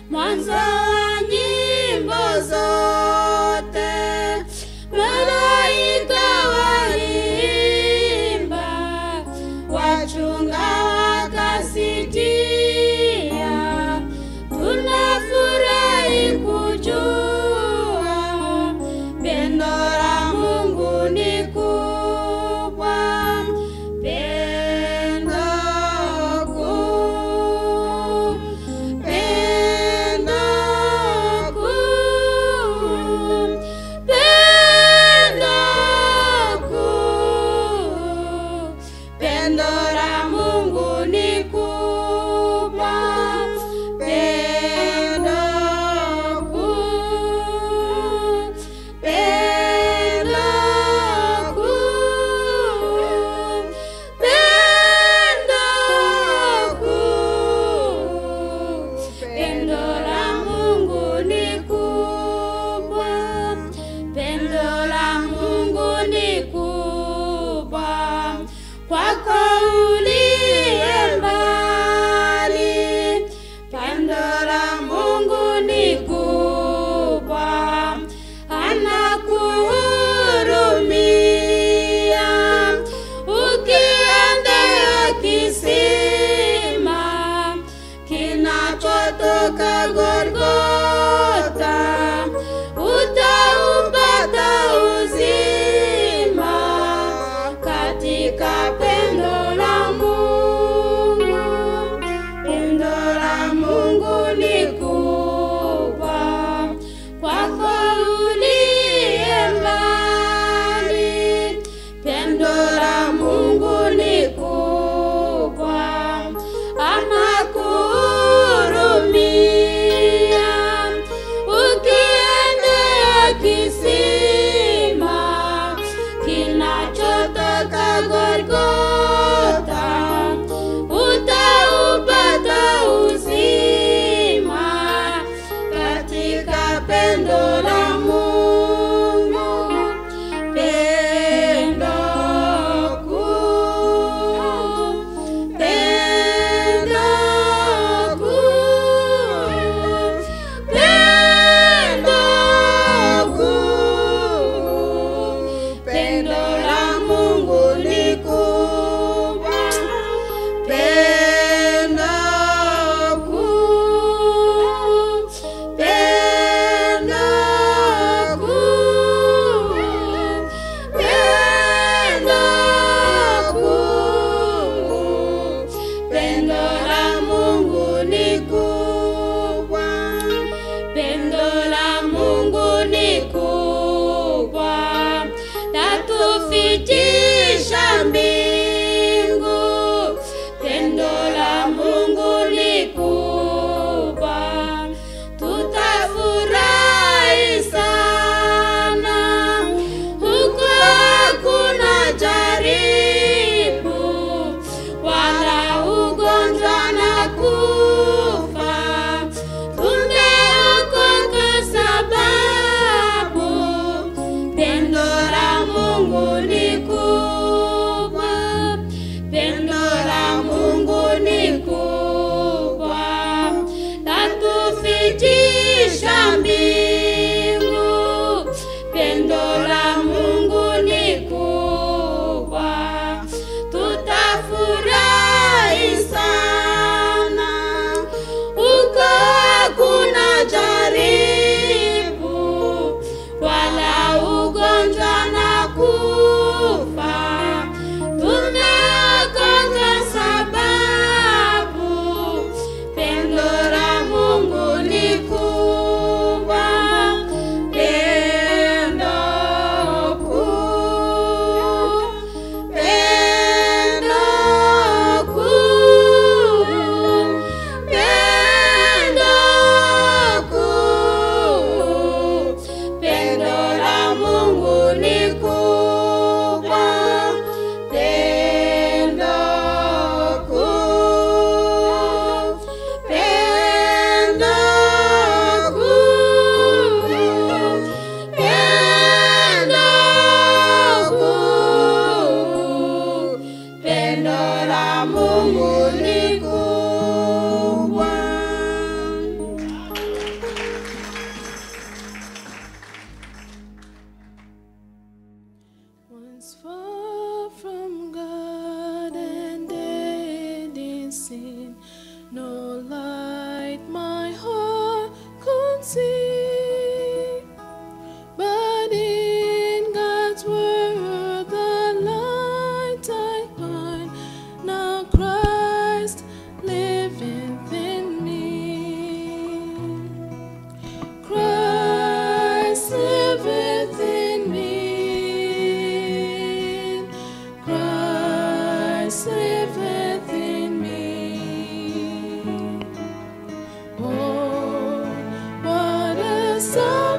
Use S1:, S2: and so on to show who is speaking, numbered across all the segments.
S1: Mwanzo wa nyimbo zote.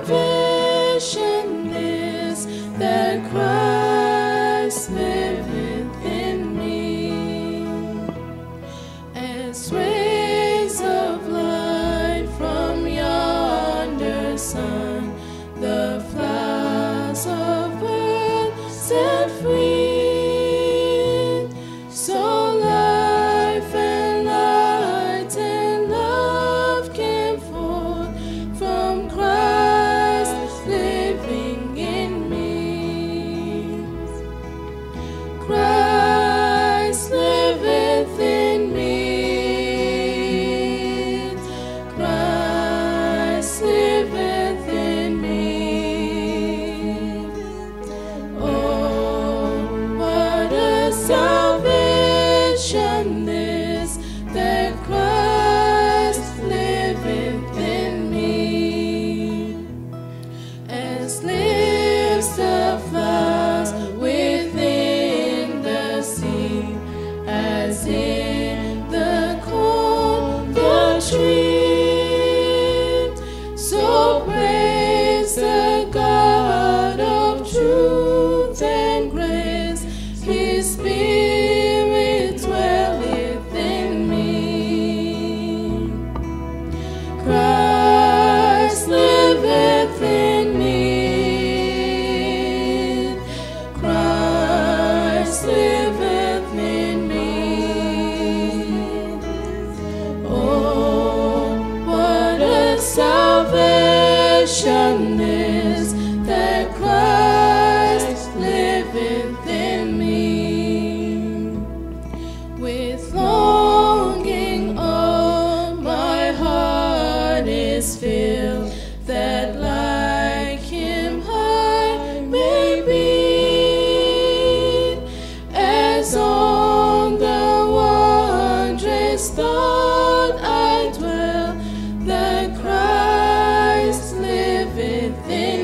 S1: salvation is that Christ liveth in me, as rays of light from yonder sun, the flowers of earth set free. So life and light and love came forth from Christ living in me. Christ liveth in me. Christ liveth in me. Oh, what a salvation this, that Christ liveth in me. As lives the flowers within the sea, as in the cold the tree, so praise the God of truth and grace. His Spirit dwelleth in me. Christ liveth in me. Christ liveth in me. Oh, what a salvation is, that Christ liveth in me. With longing all my heart is filled, that like Him I may be, as on the wondrous thought I dwell, that Christ liveth in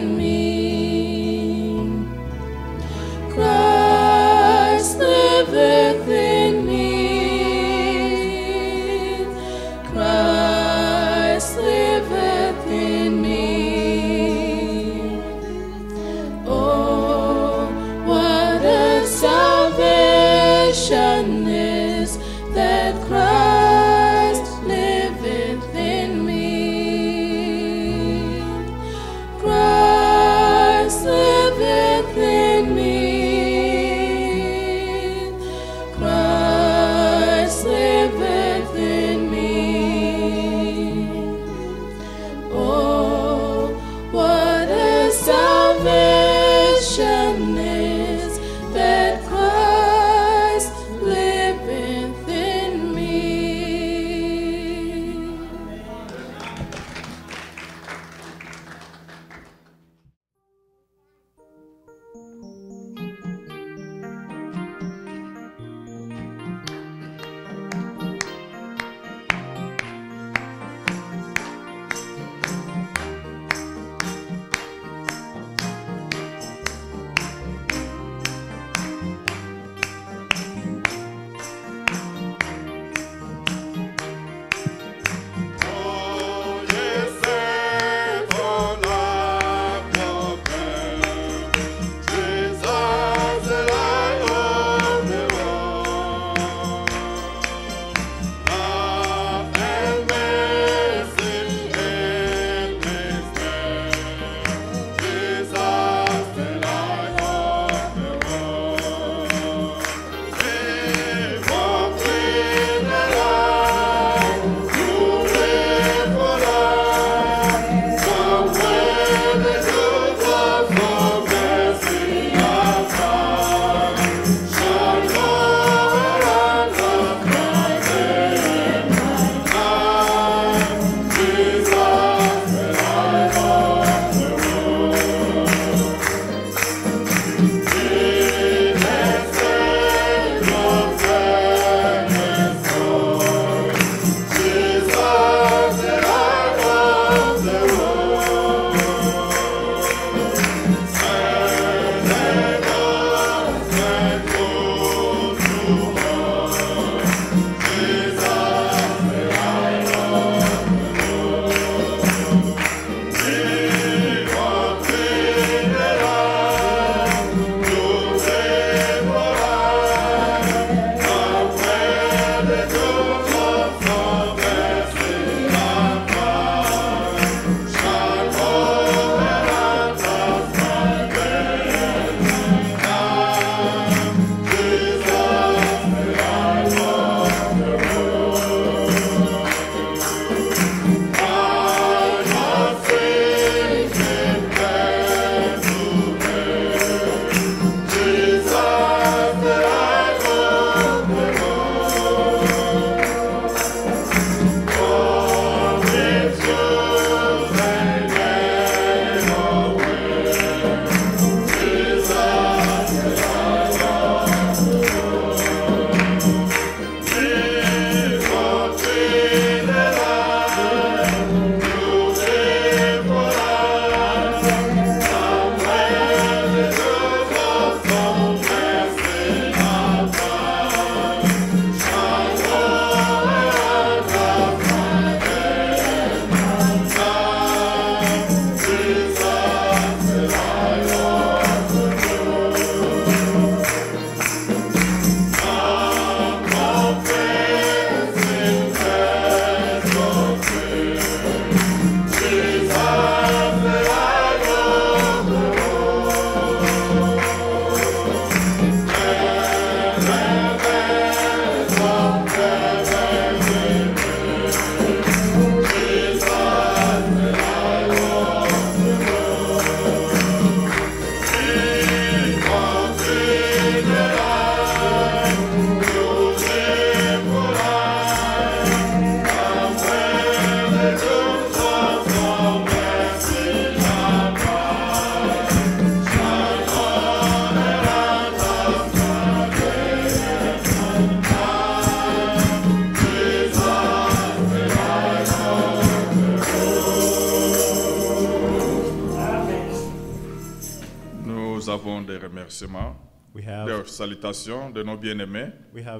S2: avons des remerciements,
S3: We have
S2: des salutations de nos bien-aimés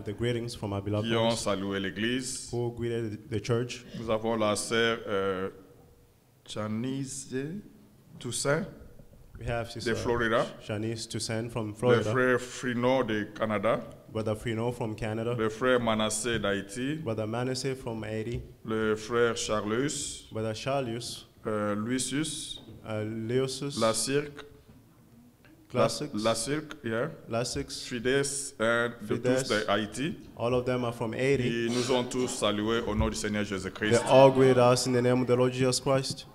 S3: the greetings from our beloved
S2: qui ont
S3: ones
S2: salué l'Église.
S3: who greeted the church.
S2: Nous avons la sœur Janice Toussaint
S3: We have
S2: de
S3: Sister
S2: Florida,
S3: Shanice Toussaint from
S2: le
S3: Florida,
S2: frère Frino de Canada,
S3: Brother Frino from Canada,
S2: le frère Manassé d'Haïti,
S3: Brother Manasseh from Haiti,
S2: le frère Charlus,
S3: Brother Charlius,
S2: Lucius,
S3: Leosus,
S2: la Cirque, yeah,
S3: Lasix,
S2: Fides, de tous
S3: Fides.
S2: d'Haïti.
S3: all of them are from Haiti.
S2: Ils nous ont tous salués au nom du Seigneur
S3: They
S2: Jésus-Christ.
S3: all greet us in the name of the Lord Jesus Christ.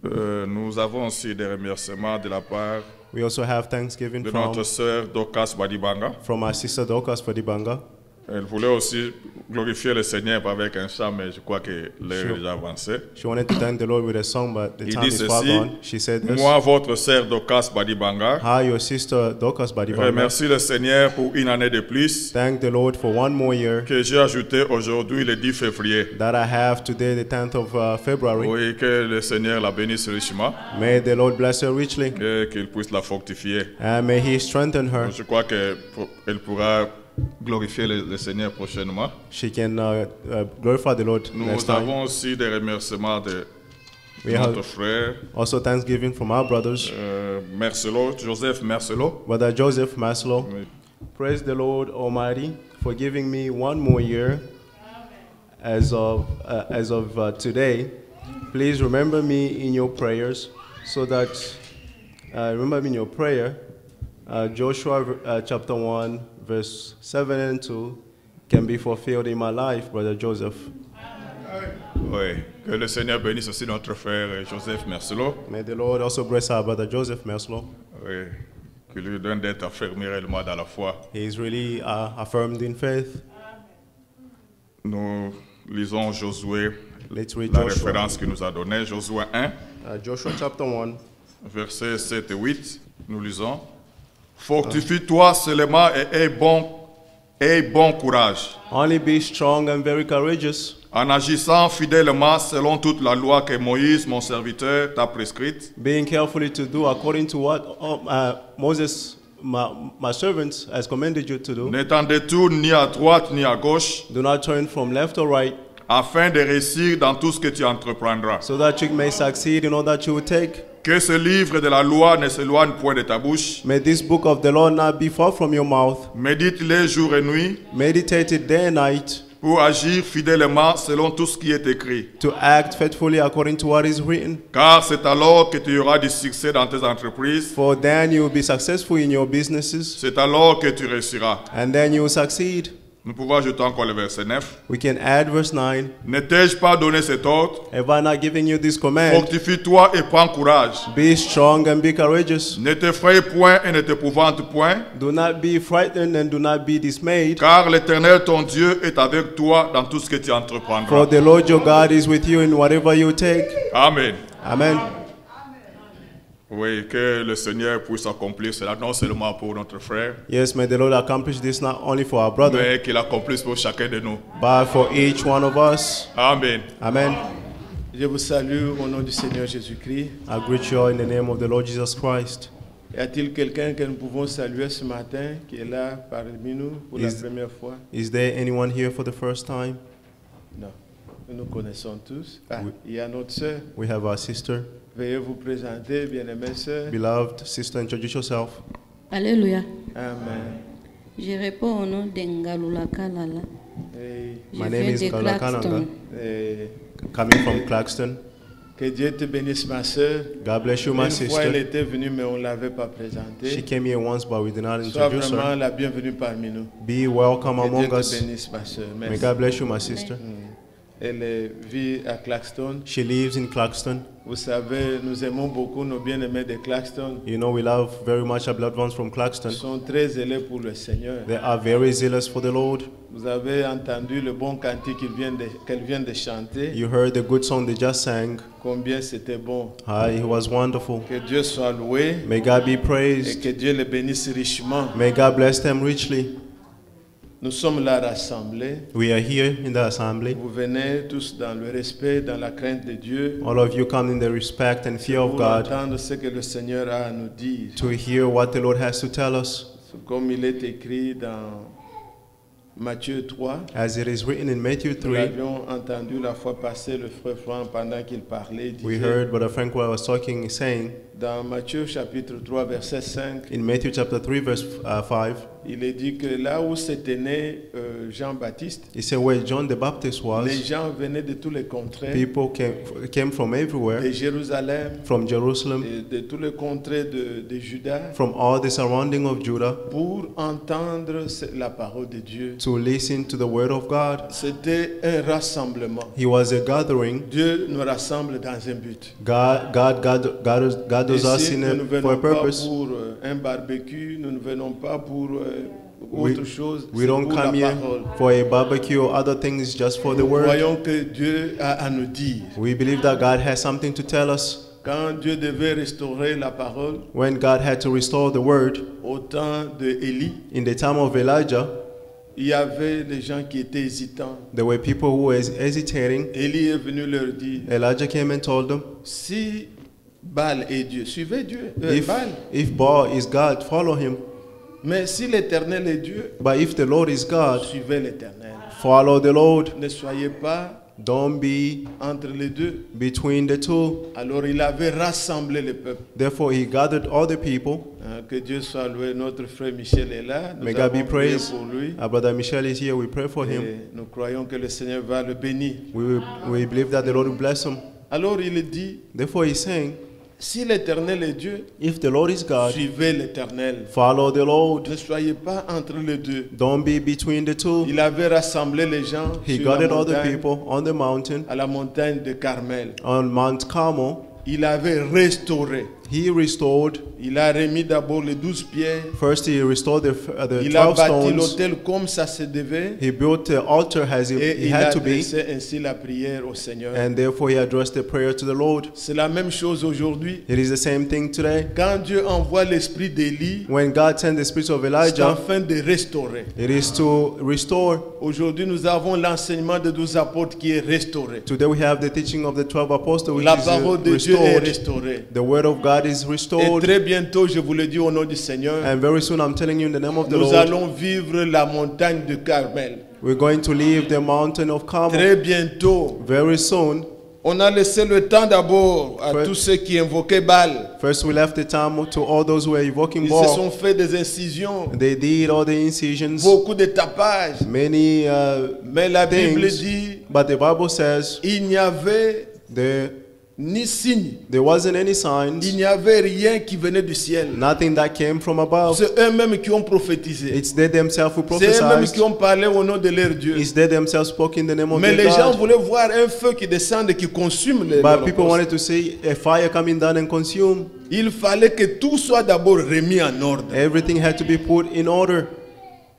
S2: Nous avons aussi des remerciements de la part
S3: We also have thanksgiving
S2: de notre
S3: from
S2: sœur Dokas Badibanga.
S3: our sister Dokas Fadibanga.
S2: Elle voulait aussi glorifier le Seigneur avec un chant, mais je crois que l'heure est déjà avancée.
S3: She wanted to thank the Lord with a song, but the
S2: Il
S3: time
S2: dit
S3: is far
S2: ceci:
S3: gone. She said this.
S2: Moi, votre sœur Dokas Badibanga,
S3: Hi, your sister Dokas Badibanga.
S2: remercie le Seigneur pour une année de plus
S3: Thank the Lord for one more year
S2: que j'ai ajouté aujourd'hui le 10 février.
S3: that I have today, the 10th of February.
S2: Oui, que le Seigneur la bénisse richement
S3: May the Lord bless her richly,
S2: et qu'il puisse la fortifier.
S3: and may He strengthen her.
S2: Je crois qu'elle pourra glorifier le Seigneur prochainement.
S3: She can glorify the Lord
S2: Nous
S3: next time.
S2: avons aussi des remerciements de
S3: We
S2: notre
S3: have
S2: frère
S3: also thanksgiving from our brothers,
S2: Mercelo, Joseph Mercelo.
S3: Brother Joseph Maslow.
S2: Oui.
S3: Praise the Lord Almighty for giving me one more year as of today. Please remember me in your prayers, so that remember me in your prayer. Joshua chapter 1 verse 7 and 2 can be fulfilled in my life, Brother Joseph.
S2: Oui, que le Seigneur bénisse aussi notre frère Joseph Mercelo.
S3: May the Lord also bless our Brother Joseph Maslow.
S2: Oui, qu'il lui donne d'être affermi réellement dans la foi.
S3: He is really affirmed in faith.
S2: Nous lisons Josué,
S3: Let's read
S2: la
S3: Joshua.
S2: référence qu'il nous a donnée, Josué 1,
S3: Joshua chapter 1.
S2: versets 7 et 8. Nous lisons: Fortifie-toi seulement et aie bon courage,
S3: Only be strong and very courageous,
S2: en agissant fidèlement selon toute la loi que Moïse, mon serviteur, t'a prescrite.
S3: being carefully to do according to what Moses, my servant, has commanded you to do.
S2: Ne t'en détourne ni à droite ni à gauche,
S3: Do not turn from left or right,
S2: afin de réussir dans tout ce que tu entreprendras.
S3: so that you may succeed in all that you will take.
S2: Que ce livre de la loi ne s'éloigne point de ta bouche.
S3: May this book of the law not be far from your mouth.
S2: Médite-les jour et nuit
S3: Meditate it day and night,
S2: pour agir fidèlement selon tout ce qui est écrit.
S3: to act faithfully according to what is written.
S2: Car c'est alors que tu auras du succès dans tes entreprises.
S3: For then you will be successful in your businesses,
S2: C'est alors que tu réussiras.
S3: and then you will succeed.
S2: Nous pouvons ajouter encore le verset 9.
S3: We can add verse 9.
S2: Ne t'ai-je pas donné cet ordre?
S3: Have I not given you this command?
S2: Fortifie-toi et prends courage.
S3: Be strong and be courageous.
S2: Ne t'effraie point et ne t'épouvante point.
S3: Do not be frightened and do not be dismayed.
S2: Car l'Éternel ton Dieu est avec toi dans tout ce que tu
S3: For
S2: entreprendras.
S3: the Lord your God is with you in whatever you take.
S2: Amen.
S3: Amen.
S2: Oui, que le Seigneur puisse accomplir cela, non seulement pour notre frère,
S3: Yes, may the Lord accomplish this not only for our brother,
S2: mais qu'il accomplisse pour chacun de nous.
S3: but for each one of us.
S2: Amen.
S3: Amen.
S4: Je vous salue au nom du Seigneur Jésus-Christ.
S3: I greet you all in the name of the Lord Jesus Christ.
S4: Y a-t-il quelqu'un que nous pouvons saluer ce matin qui est là parmi nous pour la première fois?
S3: Is there anyone here for the first time?
S4: Non. Nous nous connaissons tous. Ah,
S3: Oui.
S4: il y a notre sœur.
S3: We have our sister.
S4: Veuillez vous présenter, bien-aimée sœur.
S3: Beloved sister, introduce yourself.
S1: Alléluia.
S4: Amen.
S1: Je réponds au nom d'Engalula Kalala.
S4: Et,
S1: Je
S3: My name
S1: viens
S3: is
S1: de
S3: Kalala
S1: Claxton.
S3: Kananga.
S4: et
S3: Coming from Claxton.
S4: que Dieu te bénisse, ma sœur.
S3: God bless you, my
S4: Une fois, elle
S3: sister.
S4: était venue, mais on ne l'avait pas
S3: She
S4: présentée.
S3: came here once, but we did not
S4: Sois
S3: introduce
S4: vraiment
S3: her.
S4: la bienvenue parmi nous.
S3: Be welcome
S4: Que
S3: among
S4: Dieu te
S3: us.
S4: bénisse, ma sœur.
S3: May
S4: Merci.
S3: God bless you, my sister.
S4: Elle vit à Claxton.
S3: She lives in Claxton.
S4: Vous savez, nous aimons beaucoup nos bien-aimés de Claxton.
S3: You know, we love very much our beloved ones from
S4: Ils
S3: Claxton.
S4: sont très zélés pour le Seigneur.
S3: They are very zealous for the Lord.
S4: Vous avez entendu le bon cantique qu'elle vient de chanter.
S3: You heard the good song they just sang.
S4: Combien c'était bon.
S3: It was wonderful.
S4: Que Dieu soit loué
S3: May God be
S4: et
S3: praised.
S4: que Dieu les bénisse richement.
S3: May God bless them richly.
S4: Nous sommes là rassemblés.
S3: We are here in the assembly.
S4: Vous venez tous dans le respect, dans la crainte de Dieu,
S3: All of you come in the respect and fear of
S4: pour
S3: God
S4: entendre ce que le Seigneur a à nous dire.
S3: to hear what the Lord has to tell us.
S4: Comme il est écrit dans Matthieu 3,
S3: As it is written in Matthew
S4: nous
S3: 3,
S4: l'avions entendu la fois passée, le frère Franck, pendant qu'il parlait,
S3: we
S4: disait,
S3: heard Brother Frank was talking, saying
S4: dans Matthieu chapitre 3, verset 5,
S3: in Matthew chapter 3, verse 5,
S4: il est dit que là où s'était né Jean-Baptiste,
S3: he said where John the Baptist
S4: les
S3: was,
S4: gens venaient de tous les contrées,
S3: people came from
S4: de
S3: everywhere,
S4: Jérusalem,
S3: from Jerusalem,
S4: de tous les contrées de Juda,
S3: from all the surrounding of Judah,
S4: pour entendre la parole de Dieu.
S3: to listen to the word of God.
S4: C'était un rassemblement.
S3: He was a gathering.
S4: Dieu nous rassemble dans un but.
S3: God gathers us
S4: Ici,
S3: in
S4: nous ne
S3: for a
S4: venons pas
S3: purpose.
S4: pour un barbecue, nous ne venons pas pour
S3: We,
S4: autre chose,
S3: we
S4: c'est
S3: don't
S4: pour la
S3: come here
S4: parole.
S3: for a barbecue or other things, just for the word.
S4: Voyons que Dieu a à nous dire.
S3: We believe that God has something to tell us.
S4: Quand Dieu devait restaurer la parole
S3: When God had to restore the word
S4: au temps d'Élie,
S3: in the time of Elijah,
S4: il y avait des gens qui étaient hésitants.
S3: there were people who were hesitating.
S4: Élie est venu leur dire,
S3: Elijah came and told them,
S4: si Baal est Dieu, suivez Dieu, Baal.
S3: if Baal is God, follow him.
S4: Mais si l'Éternel est Dieu,
S3: But if the Lord is God,
S4: suivez l'Éternel.
S3: follow the Lord.
S4: Ne soyez pas
S3: Don't be
S4: entre les deux.
S3: between the two.
S4: Alors il avait rassemblé le peuple.
S3: Therefore, he gathered all the people.
S4: Que Dieu soit loué. Notre frère Michel est là. Nous
S3: May God be
S4: avons prié
S3: praised.
S4: pour lui.
S3: Our brother Michel is here. We pray for him.
S4: Et nous croyons que le Seigneur va le bénir.
S3: We believe that the Lord will bless him.
S4: Alors il dit,
S3: Therefore, he's saying,
S4: si l'Éternel est Dieu,
S3: if the Lord is God,
S4: suivez l'Éternel.
S3: follow the Lord.
S4: Ne soyez pas entre les deux.
S3: Don't be between the two.
S4: Il avait rassemblé les gens
S3: He
S4: sur la
S3: gathered all the
S4: montagne,
S3: people on the mountain,
S4: à la montagne de Carmel.
S3: on Mount Carmel.
S4: Il avait restauré.
S3: He restored.
S4: Il a remis d'abord les 12 pierres.
S3: First, he restored the
S4: Il a
S3: 12
S4: bâti
S3: stones.
S4: l'autel comme ça se devait.
S3: He built the altar as
S4: Et
S3: it
S4: il
S3: had
S4: a
S3: to be,
S4: adressé ainsi la prière au Seigneur.
S3: and therefore he addressed the prayer to the Lord.
S4: C'est la même chose aujourd'hui.
S3: It is the same thing today.
S4: Quand Dieu envoie l'esprit d'Élie,
S3: When God sent the spirit of
S4: c'est
S3: Elijah,
S4: afin de restaurer.
S3: it is to restore.
S4: Aujourd'hui, nous avons l'enseignement des 12 apôtres qui est restauré.
S3: Today we have the teaching of the 12 apostles, which
S4: La
S3: is
S4: parole de Dieu est
S3: restored.
S4: restaurée.
S3: The word of God is
S4: Et
S3: restored.
S4: très bientôt, je vous le dis au nom du Seigneur,
S3: And very soon, I'm telling you in the name of the
S4: nous
S3: Lord,
S4: allons vivre la montagne de Carmel.
S3: we're going to leave the mountain of Carmel.
S4: Très bientôt.
S3: Very soon.
S4: On a laissé le temps d'abord à
S3: First-
S4: tous ceux qui invoquaient Baal.
S3: First, we left the time to all those who were evoking
S4: Ils se
S3: Baal.
S4: sont fait des incisions,
S3: They did all the incisions,
S4: beaucoup de tapages.
S3: many
S4: Mais la Bible
S3: things.
S4: dit,
S3: But the Bible says
S4: il n'y avait
S3: there
S4: ni signe,
S3: wasn't any
S4: il
S3: signs,
S4: n'y avait rien qui venait du ciel.
S3: nothing that came from above.
S4: C'est eux-mêmes qui ont prophétisé.
S3: It's they themselves who
S4: C'est eux-mêmes
S3: prophesied.
S4: qui ont parlé au nom de leur Dieu.
S3: It's they themselves spoke in the name of
S4: Mais
S3: their
S4: les gens
S3: God.
S4: voulaient voir un feu qui descend et qui consume les
S3: But people
S4: holocaustes.
S3: wanted to see a fire coming down and consume.
S4: Il fallait que tout soit d'abord remis en ordre.
S3: Everything had to be put in order.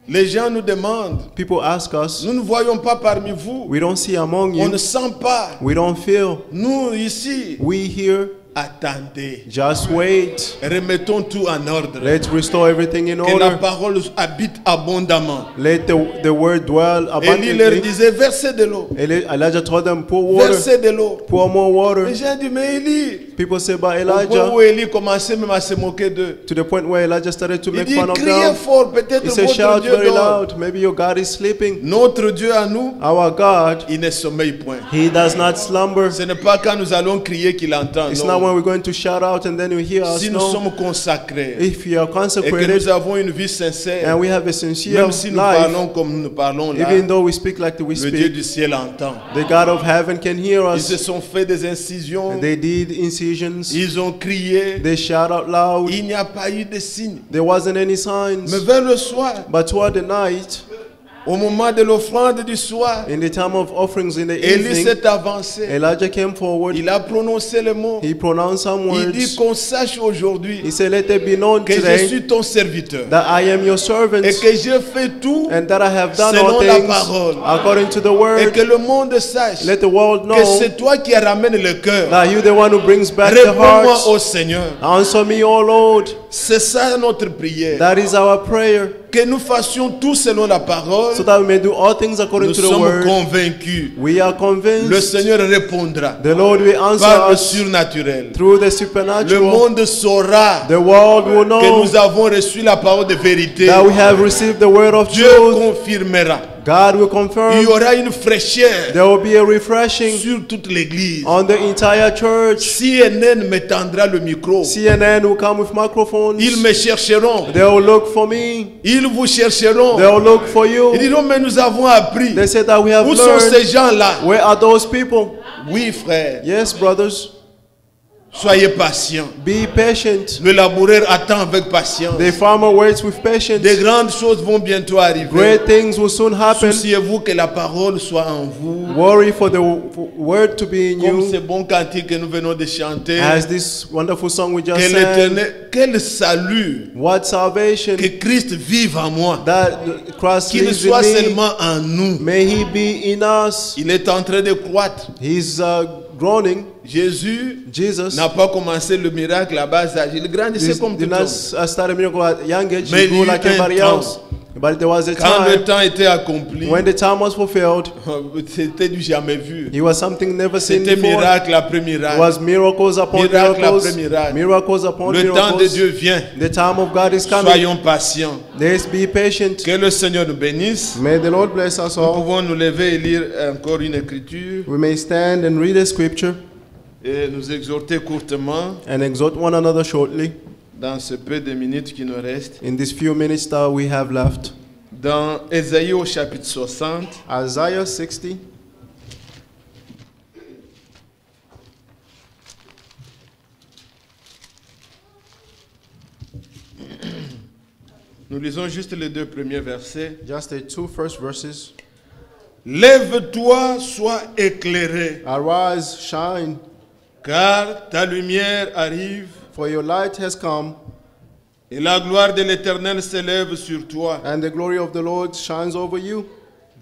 S4: Les gens nous demandent,
S3: People ask us,
S4: nous ne voyons pas parmi vous,
S3: we don't see among
S4: on ne
S3: you,
S4: sent pas.
S3: we don't feel.
S4: Nous ici,
S3: We here,
S4: attendez.
S3: just wait.
S4: Remettons tout en ordre.
S3: Let's restore everything in
S4: Que la
S3: order.
S4: parole habite abondamment.
S3: Let the word dwell
S4: Élie leur
S3: abundantly.
S4: disait, versez de l'eau.
S3: Elijah told them, pour water,
S4: Versez de l'eau.
S3: pour more water.
S4: Les gens disent, mais Élie,
S3: People say by
S4: au point
S3: Elijah,
S4: où Élie commençait même à se moquer d'eux.
S3: to the point where Elijah started to
S4: Il
S3: make
S4: dit,
S3: fun of
S4: criez
S3: them.
S4: fort, peut-être
S3: He said,
S4: votre
S3: shout
S4: Dieu
S3: very
S4: dort.
S3: loud. Maybe your God is sleeping.
S4: Notre Dieu à nous,
S3: Our God,
S4: il ne sommeille point.
S3: He does not slumber.
S4: Ce n'est pas quand nous allons crier qu'il entend.
S3: It's
S4: non.
S3: not when we're going to shout out and then you hear us.
S4: Si nous
S3: No.
S4: sommes consacrés
S3: If you are
S4: et que
S3: consecrated
S4: nous avons une vie sincère,
S3: and we have a sincere
S4: même si nous
S3: life,
S4: parlons comme nous parlons là,
S3: even though we speak like we
S4: le Dieu
S3: speak,
S4: du ciel entend.
S3: the God of heaven can hear
S4: Ils se
S3: us.
S4: sont fait des incisions,
S3: They did incisions.
S4: ils ont crié,
S3: They shout out loud.
S4: il n'y a pas eu de signe.
S3: There wasn't any
S4: Mais
S3: signs.
S4: vers le soir,
S3: But toward the night,
S4: au moment de l'offrande du soir,
S3: in the time of offerings in the
S4: Élie
S3: evening,
S4: s'est avancé.
S3: Elijah came forward.
S4: Il a prononcé le mot.
S3: He pronounced some
S4: Il dit
S3: words.
S4: qu'on sache aujourd'hui
S3: He said, let it be known
S4: que je
S3: today
S4: suis ton serviteur
S3: that I am your servant
S4: et que j'ai fait tout
S3: and that I have done
S4: selon
S3: all
S4: la
S3: things
S4: parole.
S3: according to the
S4: Et
S3: word.
S4: que le monde sache
S3: Let the world
S4: que
S3: know
S4: c'est toi qui ramènes le cœur.
S3: that you the one who brings back the
S4: Réponds-moi
S3: hearts.
S4: au Seigneur.
S3: Answer me, O Lord.
S4: C'est ça notre prière.
S3: That is our prayer.
S4: que nous fassions tout selon la parole,
S3: so that we may do all things according
S4: nous
S3: to the
S4: sommes
S3: word.
S4: convaincus.
S3: We are
S4: Le
S3: convinced
S4: Seigneur répondra
S3: the Lord will answer
S4: par le
S3: us
S4: surnaturel.
S3: through the
S4: Le
S3: supernatural.
S4: monde saura
S3: The world will
S4: que
S3: know
S4: nous avons reçu la parole de vérité.
S3: that we have received the word of
S4: Dieu
S3: truth.
S4: confirmera.
S3: God will
S4: Il y
S3: confirm.
S4: aura une fraîcheur
S3: There will be a refreshing
S4: sur toute l'église.
S3: on the entire church.
S4: CNN me tendra le micro.
S3: CNN will come with microphones.
S4: Ils me chercheront.
S3: They will look for me.
S4: Ils vous chercheront.
S3: They will look for you.
S4: Ils diront, mais nous avons appris.
S3: They say that we have
S4: Où sont
S3: learned.
S4: ces gens-là?
S3: Where are those people?
S4: Oui, frère.
S3: Yes, brothers.
S4: Soyez patients.
S3: Be patient.
S4: Le laboureur attend avec patience.
S3: The farmer waits with patience.
S4: Des grandes choses vont bientôt arriver.
S3: Great things will soon happen.
S4: Souciez-vous que la parole soit en vous.
S3: Worry for the word to be in
S4: Comme
S3: you.
S4: ce bon cantique que nous venons de chanter.
S3: As this wonderful song we just
S4: Que
S3: sang.
S4: l'Éternel, quel salut.
S3: What salvation
S4: Que Christ vive en moi.
S3: that Christ
S4: Qu'il
S3: lives
S4: soit
S3: in me.
S4: seulement en nous.
S3: May he be in us.
S4: Il est en train de croître.
S3: He's groaning.
S4: Jésus
S3: Jesus
S4: n'a pas commencé le miracle à bas âge. Il grandissait comme tout
S3: did
S4: le
S3: not
S4: monde.
S3: start a miracle at young age.
S4: Mais
S3: He grew
S4: il y
S3: like
S4: eut un
S3: everybody
S4: temps.
S3: else. But there was a
S4: Quand le
S3: time
S4: temps était accompli,
S3: when the time was fulfilled.
S4: c'était du jamais vu.
S3: He was something never seen
S4: C'était
S3: before.
S4: miracle après
S3: It
S4: miracle.
S3: was miracles upon
S4: Miracle
S3: miracles.
S4: après miracle.
S3: Miracles upon
S4: Le temps de
S3: miracles.
S4: Dieu vient.
S3: The time of God is coming.
S4: Soyons patients.
S3: Let's be patient.
S4: Que le Seigneur nous bénisse.
S3: May the Lord bless us
S4: Nous
S3: all.
S4: pouvons nous lever et lire encore une écriture
S3: We may stand and read a scripture
S4: et nous exhorter courtement
S3: and exhort one another shortly
S4: dans ce peu de minutes qui nous restent.
S3: in these few minutes that we have left.
S4: Dans Ésaïe au chapitre 60,
S3: Isaiah 60.
S4: nous lisons juste les deux premiers versets.
S3: Just the two first verses.
S4: Lève-toi, sois éclairé,
S3: Arise, shine,
S4: car ta lumière arrive
S3: for your light has come,
S4: et la gloire de l'Éternel s'élève sur toi.
S3: and the glory of the Lord shines over you.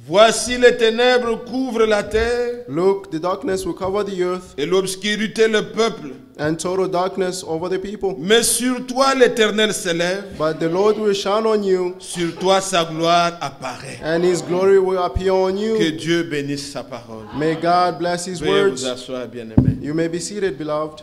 S4: Voici les ténèbres couvrent la terre
S3: Look, the darkness will cover the earth,
S4: et l'obscurité le peuple.
S3: and total darkness over the people.
S4: Mais sur toi l'Éternel s'élève,
S3: But the Lord will shine on you,
S4: sur toi sa gloire apparaît.
S3: and his glory will appear on
S4: Que
S3: you.
S4: Dieu bénisse sa parole.
S3: May God bless his
S4: Veuillez vous
S3: words.
S4: asseoir, bien-aimés.
S3: You may be seated, beloved.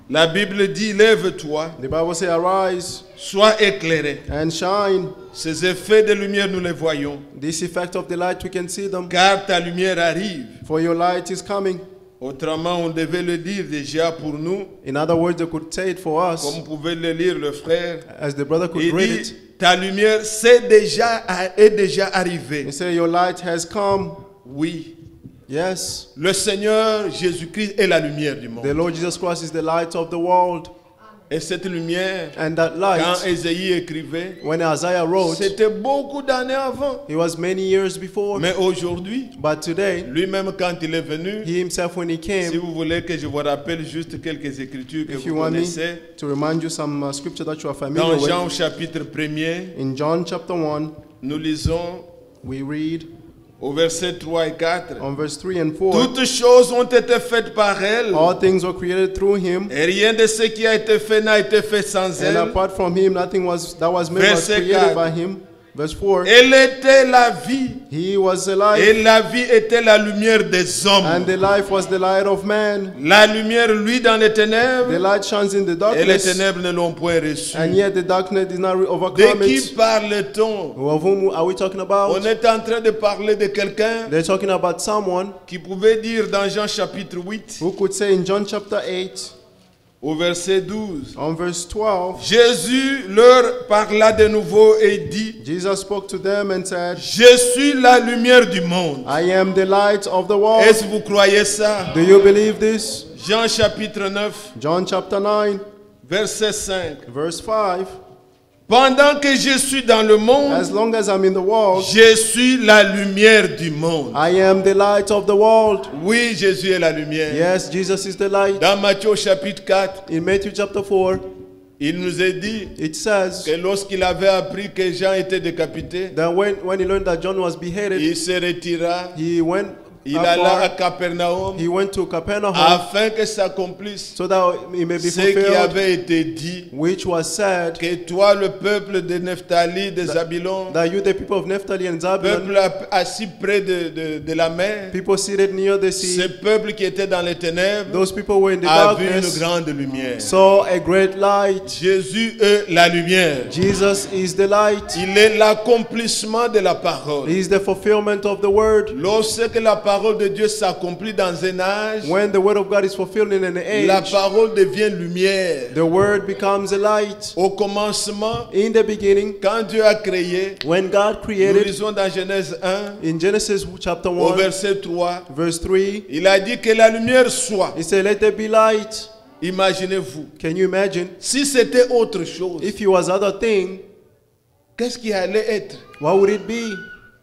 S4: La Bible dit, lève-toi,
S3: The Bible says, arise
S4: sois éclairé.
S3: and shine.
S4: Ces effets de lumière, nous les voyons.
S3: This effect of the light, we can see them.
S4: Car ta lumière arrive.
S3: For your light is coming.
S4: Autrement, on devait le dire déjà pour nous,
S3: In other words, they could say it for us,
S4: comme pouvait le lire le frère.
S3: as the brother could
S4: Il
S3: read
S4: dit,
S3: it.
S4: ta lumière est déjà arrivée.
S3: He said, your light has come.
S4: Oui,
S3: Yes.
S4: le Seigneur Jésus-Christ est la lumière du
S3: The
S4: monde.
S3: Lord Jesus Christ is the light of the world.
S4: Et cette lumière,
S3: And that
S4: quand
S3: light,
S4: Ésaïe écrivait,
S3: when Isaiah wrote,
S4: c'était beaucoup d'années avant.
S3: it was many years before.
S4: Mais aujourd'hui,
S3: But today,
S4: lui-même quand il est venu,
S3: he himself, when he
S4: si
S3: came,
S4: vous voulez que je vous rappelle juste quelques écritures que
S3: if
S4: vous
S3: you want me
S4: connaissez,
S3: to remind you some scripture that you are familiar
S4: dans Jean au
S3: with,
S4: chapitre 1er,
S3: in John chapter 1,
S4: nous lisons
S3: we read
S4: au verset 3 et 4.
S3: on verse 3 and 4,
S4: Toutes choses ont été faites par elle,
S3: all things were created through him,
S4: et rien de ce qui a été fait n'a été fait sans
S3: and
S4: elle.
S3: apart from him, nothing that was made was
S4: Verset
S3: created
S4: 4.
S3: by him. Verse 4,
S4: Elle était la vie,
S3: he was the light,
S4: et la vie était la lumière des hommes.
S3: and the life was the light of man.
S4: La lumière, lui, dans les
S3: The
S4: ténèbres,
S3: light shines in the
S4: et les
S3: darkness,
S4: ténèbres ne l'ont point reçu.
S3: and yet the darkness did not
S4: De
S3: overcome
S4: qui
S3: it.
S4: parle-t-on?
S3: Of whom are we talking about?
S4: On est en train de parler de quelqu'un
S3: They're talking about someone
S4: qui pouvait dire dans Jean chapitre 8,
S3: who could say in John chapter 8,
S4: au verset 12,
S3: on verse 12,
S4: Jésus leur parla de nouveau et dit,
S3: Jesus spoke to them and said,
S4: je suis la lumière du monde.
S3: I am the light of the world.
S4: Est-ce que vous croyez ça?
S3: Do you believe this?
S4: Jean chapitre 9,
S3: John chapter 9,
S4: verset 5.
S3: verse 5.
S4: Pendant que je suis dans le monde,
S3: As long as I'm in the world,
S4: je suis la lumière du monde.
S3: I am the light of the world.
S4: Oui, Jésus est la lumière.
S3: Yes, Jesus is the light.
S4: Dans Matthieu au chapitre 4,
S3: In Matthew chapter 4,
S4: il nous est dit
S3: it says
S4: que lorsqu'il avait appris que Jean était décapité,
S3: that when he learned that John was beheaded,
S4: il se retira
S3: he went
S4: Il alla à Capernaum
S3: he went to Capernaum
S4: afin que s'accomplisse
S3: so that it may be
S4: ce qui
S3: fulfilled,
S4: avait été dit,
S3: which was said,
S4: que toi, le peuple de Nephtali, de Zabulon,
S3: that you, the people of Naphtali and Zabulon,
S4: peuple assis près de la mer,
S3: people seated near the
S4: ce
S3: sea,
S4: peuple qui était dans les ténèbres,
S3: those people were in the
S4: a vu une
S3: darkness,
S4: grande lumière.
S3: saw a great light.
S4: Jésus est la lumière.
S3: Jesus is the light.
S4: Il est l'accomplissement de la parole.
S3: He is the fulfillment of the word.
S4: Lorsque la parole de Dieu s'accomplit dans un âge,
S3: When the word of God is fulfilled in an
S4: la
S3: age,
S4: parole devient lumière.
S3: the word becomes a light.
S4: Au commencement,
S3: In the beginning,
S4: quand Dieu a créé,
S3: when God
S4: nous
S3: created,
S4: lisons dans Genèse 1,
S3: in Genesis chapter
S4: au
S3: 1,
S4: verset 3,
S3: verse 3,
S4: il a dit que la lumière soit.
S3: he said, let there be light.
S4: Imaginez-vous,
S3: Can you imagine?
S4: si c'était autre chose,
S3: If he was other thing,
S4: qu'est-ce qui allait être?
S3: what would it be?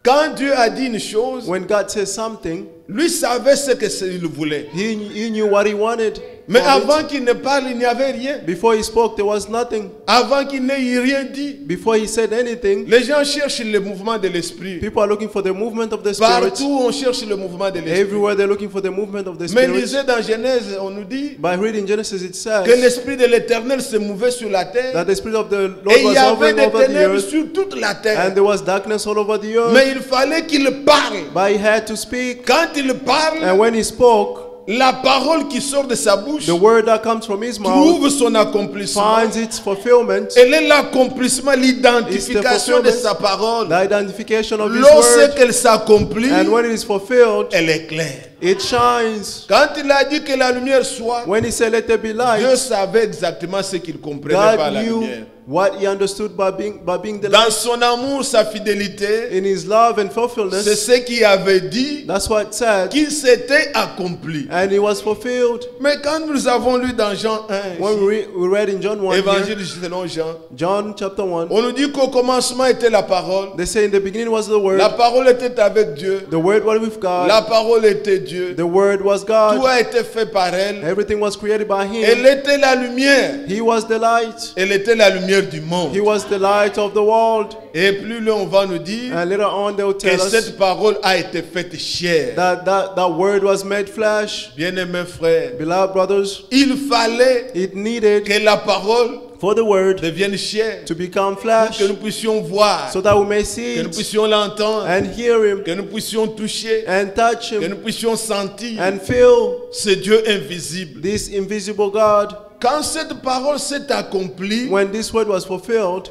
S4: Quand Dieu a dit une chose,
S3: When God says something,
S4: lui savait ce qu'il voulait.
S3: he knew what he wanted.
S4: Mais
S3: from it.
S4: avant qu'il ne parle, il n'y avait rien.
S3: Before he spoke, there was nothing.
S4: Avant qu'il n'ait rien dit,
S3: Before he said anything,
S4: les gens cherchent le mouvement de l'esprit.
S3: people are looking for the movement of the Spirit.
S4: Partout, on cherche le mouvement de l'esprit.
S3: Everywhere they're looking for the movement of the
S4: Mais
S3: Spirit.
S4: lisez dans Genèse, on nous dit
S3: By reading Genesis, it
S4: que
S3: says
S4: l'esprit de l'Éternel se mouvait sur la terre
S3: that the Spirit of the
S4: et
S3: Lord
S4: il y
S3: was
S4: avait
S3: hovering
S4: des
S3: over the
S4: ténèbres
S3: earth,
S4: sur toute la
S3: and
S4: terre.
S3: there was darkness all over the earth.
S4: Mais il fallait qu'il parle.
S3: But he had to speak,
S4: Quand il parle,
S3: and when he spoke,
S4: la parole qui sort de sa bouche
S3: the word that comes from his mouth
S4: trouve son accomplissement.
S3: finds its fulfillment.
S4: Elle est l'accomplissement, l'identification de sa parole.
S3: The identification of his word,
S4: Lorsqu'elle s'accomplit,
S3: and when it is fulfilled,
S4: elle est claire.
S3: it shines.
S4: Quand il a dit que la lumière soit,
S3: When he said, let there be
S4: Dieu
S3: light,
S4: savait exactement ce qu'il comprenait par
S3: God
S4: la
S3: knew
S4: lumière.
S3: what he understood by being the
S4: Dans
S3: light.
S4: son amour, sa fidélité,
S3: In his love and
S4: c'est
S3: fulfillment,
S4: ce qu'il avait dit
S3: that's what it said,
S4: qu'il s'était accompli.
S3: and it was fulfilled.
S4: Mais quand nous avons lu dans Jean 1,
S3: When we read in John 1, here,
S4: Évangile selon Jean,
S3: John chapter 1,
S4: on nous dit qu'au commencement était la parole.
S3: they say in the beginning was the Word,
S4: La parole était avec Dieu.
S3: the Word was with God,
S4: La parole était Dieu.
S3: the Word was
S4: Tout
S3: God,
S4: a été fait par elle.
S3: everything was created by
S4: Elle
S3: Him.
S4: était la lumière.
S3: He was the light,
S4: Elle était la lumière du monde.
S3: He was the light of the world.
S4: Et plus loin, on va nous dire
S3: And later on they will
S4: que
S3: tell us
S4: cette parole a été faite chair.
S3: that Word was made flesh.
S4: Bien-aimés frères,
S3: Beloved brothers,
S4: il fallait
S3: it needed
S4: que la parole
S3: for the Word
S4: devienne chair.
S3: to become
S4: Pour
S3: flesh,
S4: que nous puissions voir,
S3: so that we may see
S4: que nous
S3: it
S4: puissions l'entendre,
S3: and hear Him
S4: que nous puissions toucher,
S3: and touch
S4: que
S3: Him
S4: nous puissions sentir
S3: and feel
S4: ce Dieu invisible.
S3: this invisible God.
S4: Quand cette parole s'est accomplie,
S3: When this word was fulfilled,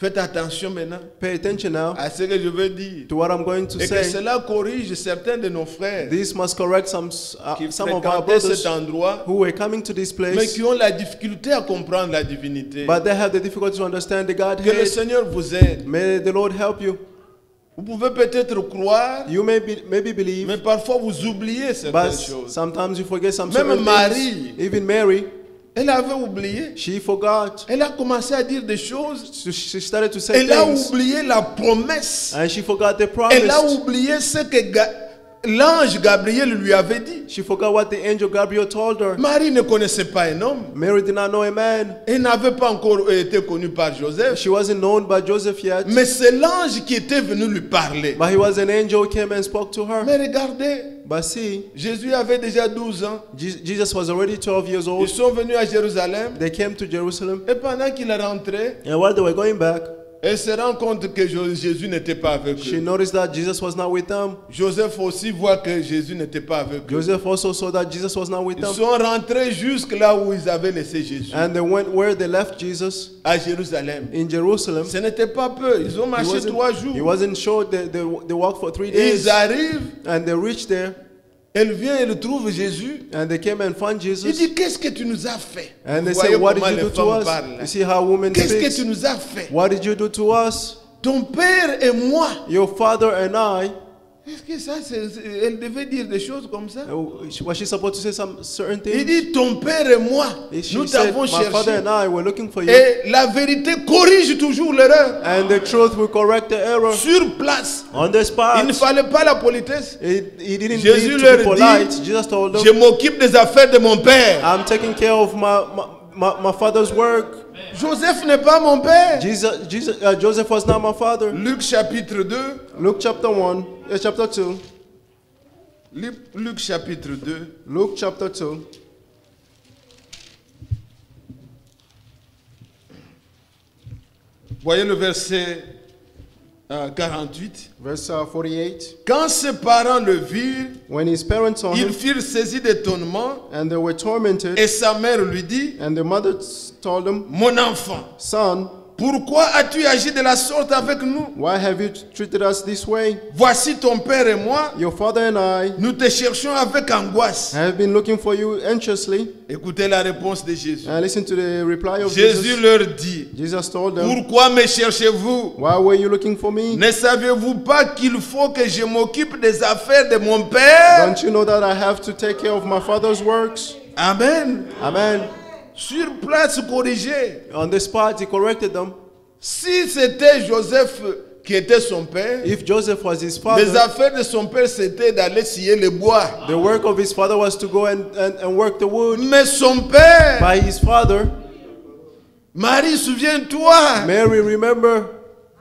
S4: faites attention maintenant
S3: pay attention now
S4: à ce que je veux dire.
S3: to what I'm going to
S4: Et que
S3: say.
S4: cela corrige certains de nos frères
S3: This must correct some
S4: qui
S3: of our
S4: fréquentaient
S3: brothers
S4: cet endroit,
S3: who were coming to this
S4: mais
S3: place,
S4: qui ont la difficulté à comprendre la divinité.
S3: but they have the difficulty to understand the
S4: Que le
S3: Godhead.
S4: Seigneur vous aide.
S3: May the Lord help you.
S4: Vous pouvez peut-être croire,
S3: You maybe believe,
S4: mais parfois vous oubliez certaines
S3: but
S4: choses.
S3: sometimes you forget some
S4: Même
S3: certain
S4: Marie.
S3: things. Even Mary,
S4: Elle avait oublié.
S3: she forgot.
S4: Elle a commencé à dire des choses.
S3: She started to say
S4: Elle a
S3: things,
S4: oublié la promesse.
S3: and she forgot the
S4: Elle a
S3: promise.
S4: oublié ce que l'ange Gabriel lui avait dit.
S3: She forgot what the angel Gabriel told her.
S4: Marie ne connaissait pas un homme.
S3: Mary did not know a man.
S4: Elle n'avait pas encore été connue par Joseph.
S3: She wasn't known by Joseph yet,
S4: Mais c'est l'ange qui était venu lui parler.
S3: but he was an angel who came and spoke to her.
S4: Mais regardez,
S3: But see,
S4: Jésus avait déjà 12 ans.
S3: Jesus was already 12 years
S4: Ils
S3: old.
S4: sont venus à Jérusalem.
S3: They came to Jerusalem,
S4: Et pendant qu'il est rentré,
S3: and while they were going back,
S4: elle se rend compte que Jésus n'était pas avec
S3: she
S4: eux.
S3: noticed that Jesus was not with them.
S4: Joseph aussi voit que Jésus n'était pas avec eux.
S3: Joseph also saw that Jesus was not with
S4: Ils
S3: them.
S4: sont rentrés jusque là où ils avaient laissé Jésus,
S3: And they went where they left Jesus,
S4: à Jérusalem.
S3: in Jerusalem.
S4: Ce n'était pas peu. Ils ont
S3: He
S4: marché 3
S3: he
S4: jours.
S3: wasn't sure. They walked for 3
S4: Et
S3: days.
S4: ils arrivent.
S3: And they reached there,
S4: Elle vient, elle trouve Jésus.
S3: and they came and found
S4: Il
S3: Jesus.
S4: dit, qu'est-ce que tu nous as fait?
S3: And they
S4: Vous
S3: said,
S4: voyez
S3: what did
S4: comment
S3: you
S4: les
S3: do to
S4: femmes
S3: us?
S4: parlent.
S3: You see how women
S4: Qu'est-ce que
S3: speak.
S4: tu nous as fait?
S3: What did you do to us?
S4: Ton père et moi.
S3: Your father and I.
S4: Est-ce que ça, elle devait dire des choses comme ça?
S3: Was she supposed to say some certain
S4: Il
S3: things?
S4: dit, ton père et moi,
S3: She
S4: nous
S3: said,
S4: t'avons
S3: my father
S4: cherché.
S3: and I were looking for you.
S4: Et la vérité corrige toujours l'erreur.
S3: And the truth will correct the error.
S4: Sur place.
S3: On the spot.
S4: Il ne fallait pas la politesse.
S3: He didn't
S4: Jésus
S3: need to
S4: leur
S3: be
S4: dit,
S3: polite. Jesus told
S4: Je
S3: them,
S4: m'occupe des affaires de mon père.
S3: I'm taking care of my father's work.
S4: Joseph n'est pas mon père.
S3: Joseph was not my father.
S4: Luc chapitre 2,
S3: Luke chapter 1, chapter 2,
S4: Luc chapitre 2.
S3: Luke chapter 2,
S4: Voyez le verset 48.
S3: verse 48.
S4: Quand ses parents le virent,
S3: When his parents saw
S4: ils
S3: him,
S4: furent saisis d'étonnement,
S3: and they were tormented,
S4: et sa mère lui dit,
S3: and the mother told him,
S4: mon enfant,
S3: Son,
S4: pourquoi as-tu agi de la sorte avec nous?
S3: why have you treated us this way?
S4: Voici ton père et moi,
S3: Your father and I
S4: nous te cherchons avec angoisse.
S3: have been looking for you anxiously.
S4: Écoutez la réponse de Jésus.
S3: And listen to the reply of
S4: Jésus
S3: Jesus.
S4: leur dit,
S3: Jesus told them,
S4: pourquoi me cherchez-vous?
S3: Why were you looking for me?
S4: Ne savez-vous pas qu'il faut que je m'occupe des affaires de mon père?
S3: Don't you know that I have to take care of my father's works?
S4: Amen.
S3: Amen.
S4: Sur place corrigé.
S3: On the spot, he corrected them.
S4: Si c'était Joseph qui était son père,
S3: If Joseph was his
S4: les
S3: father,
S4: affaires de son père c'était d'aller scier le bois.
S3: the work of his father was to go and work the wood.
S4: Mais son père,
S3: By his father,
S4: Marie, souviens-toi,
S3: Mary, remember,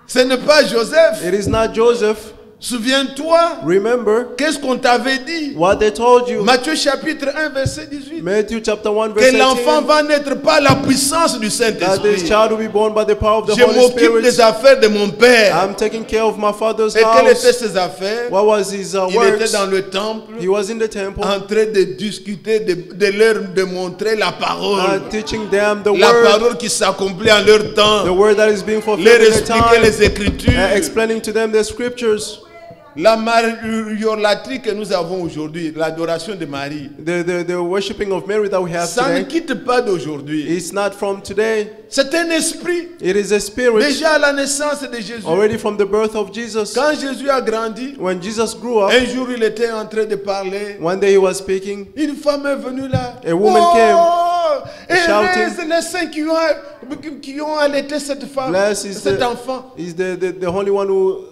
S4: ce n'est pas Joseph.
S3: it is not Joseph.
S4: Souviens-toi,
S3: Remember
S4: qu'est-ce qu'on t'avait dit?
S3: what they told you.
S4: Matthieu chapitre 1 verset 18.
S3: Matthew chapter 1 verse
S4: Que l'enfant
S3: 18.
S4: va naître par la puissance du
S3: That this
S4: Saint-Esprit.
S3: child will be born by the power of the
S4: Je
S3: Holy
S4: m'occupe des
S3: Spirit.
S4: affaires de mon père.
S3: I'm taking care of my father's
S4: Et quelles étaient
S3: house.
S4: ses affaires?
S3: What was his
S4: Il était
S3: works?
S4: dans le temple,
S3: He was in the temple,
S4: en train de discuter, de leur démontrer la parole.
S3: teaching them the
S4: La
S3: word,
S4: parole qui s'accomplit en leur
S3: the
S4: temps.
S3: word that is being fulfilled
S4: Leur
S3: in the
S4: expliquer
S3: time,
S4: les Écritures.
S3: explaining to them the scriptures.
S4: La mariolatrie que nous avons aujourd'hui, l'adoration de Marie,
S3: The worshiping of Mary that we have
S4: ça ne
S3: today,
S4: quitte pas d'aujourd'hui.
S3: it's not from today.
S4: C'est un esprit.
S3: It is a spirit
S4: Déjà à la naissance de Jésus.
S3: already from the birth of Jesus.
S4: Quand Jésus a grandi,
S3: When Jesus grew up,
S4: un jour il était en train de parler.
S3: one day he was speaking.
S4: Une femme est venue là.
S3: A woman
S4: Et
S3: shouting.
S4: les saints qui ont allaité cette femme,
S3: Blessed is
S4: cet enfant.
S3: is the Holy One who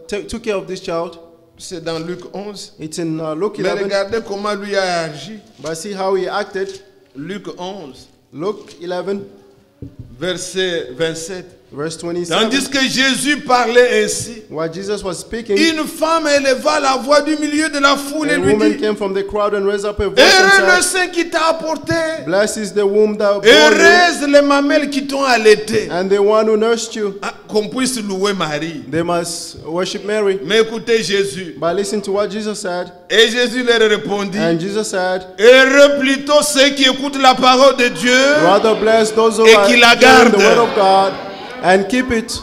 S3: took care of this child.
S4: C'est dans Luc 11.
S3: It's in Luke
S4: Mais
S3: 11.
S4: regardez comment lui a agi.
S3: But see how he acted.
S4: Luc 11,
S3: Luke 11,
S4: verset 27.
S3: verse 27.
S4: Tandis que Jésus parlait ainsi,
S3: While Jesus was speaking,
S4: une femme éleva la voix du milieu de la foule et
S3: a
S4: lui
S3: woman
S4: dit,
S3: came from the crowd and raised up her voice
S4: heureux le
S3: and said,
S4: sein qui t'a apporté,
S3: Blessed is the womb that bore you,
S4: heureuse les mamelles qui t'ont allaité.
S3: and the one who nursed you.
S4: Ah, qu'on puisse louer Marie.
S3: They must worship Mary.
S4: Mais écoutez Jésus.
S3: But listen to what Jesus said.
S4: Et Jésus leur répondit,
S3: And Jesus said,
S4: heureux plutôt ceux qui écoutent la parole de Dieu.
S3: Rather bless those who
S4: Et
S3: are
S4: qui la
S3: hearing
S4: gardent.
S3: the word of God and keep it.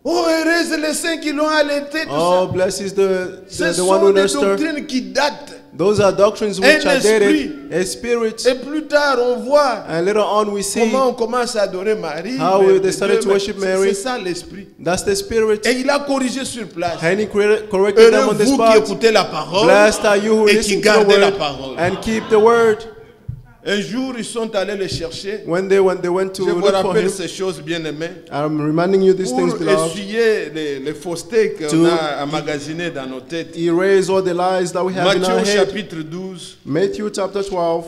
S4: Oh, heureuse les saints qui l'ont allaité. Tout
S3: Oh,
S4: ça.
S3: blessed is
S4: Ce
S3: the
S4: sont
S3: one who
S4: des
S3: nursed her.
S4: doctrines qui datent.
S3: Those are doctrines which
S4: Un
S3: are
S4: esprit.
S3: dated, a spirit.
S4: Et plus tard, on voit
S3: And later on we see
S4: comment on commence à adorer Marie.
S3: How
S4: Mère
S3: they
S4: de
S3: started
S4: Dieu,
S3: to worship
S4: mais
S3: Mary.
S4: C'est ça l'esprit.
S3: that's the spirit.
S4: Et il a corrigé sur place.
S3: And he corrected them
S4: Heureux
S3: on the
S4: vous qui
S3: spot.
S4: écoutez la parole
S3: Blessed are you who
S4: et
S3: listen
S4: qui
S3: to the
S4: gardez la
S3: word
S4: parole.
S3: and keep the word.
S4: Un jour, ils sont allés le chercher.
S3: When they went to
S4: Je vous
S3: look for
S4: rappelle
S3: him,
S4: ces choses bien aimées.
S3: I'm reminding you these things,
S4: Pour
S3: beloved.
S4: essuyer les faussetés qu'on
S3: To
S4: a emmagasinées dans nos têtes.
S3: Erase all the lies that we have in our
S4: Matthieu
S3: head.
S4: chapitre 12.
S3: Matthew chapter 12,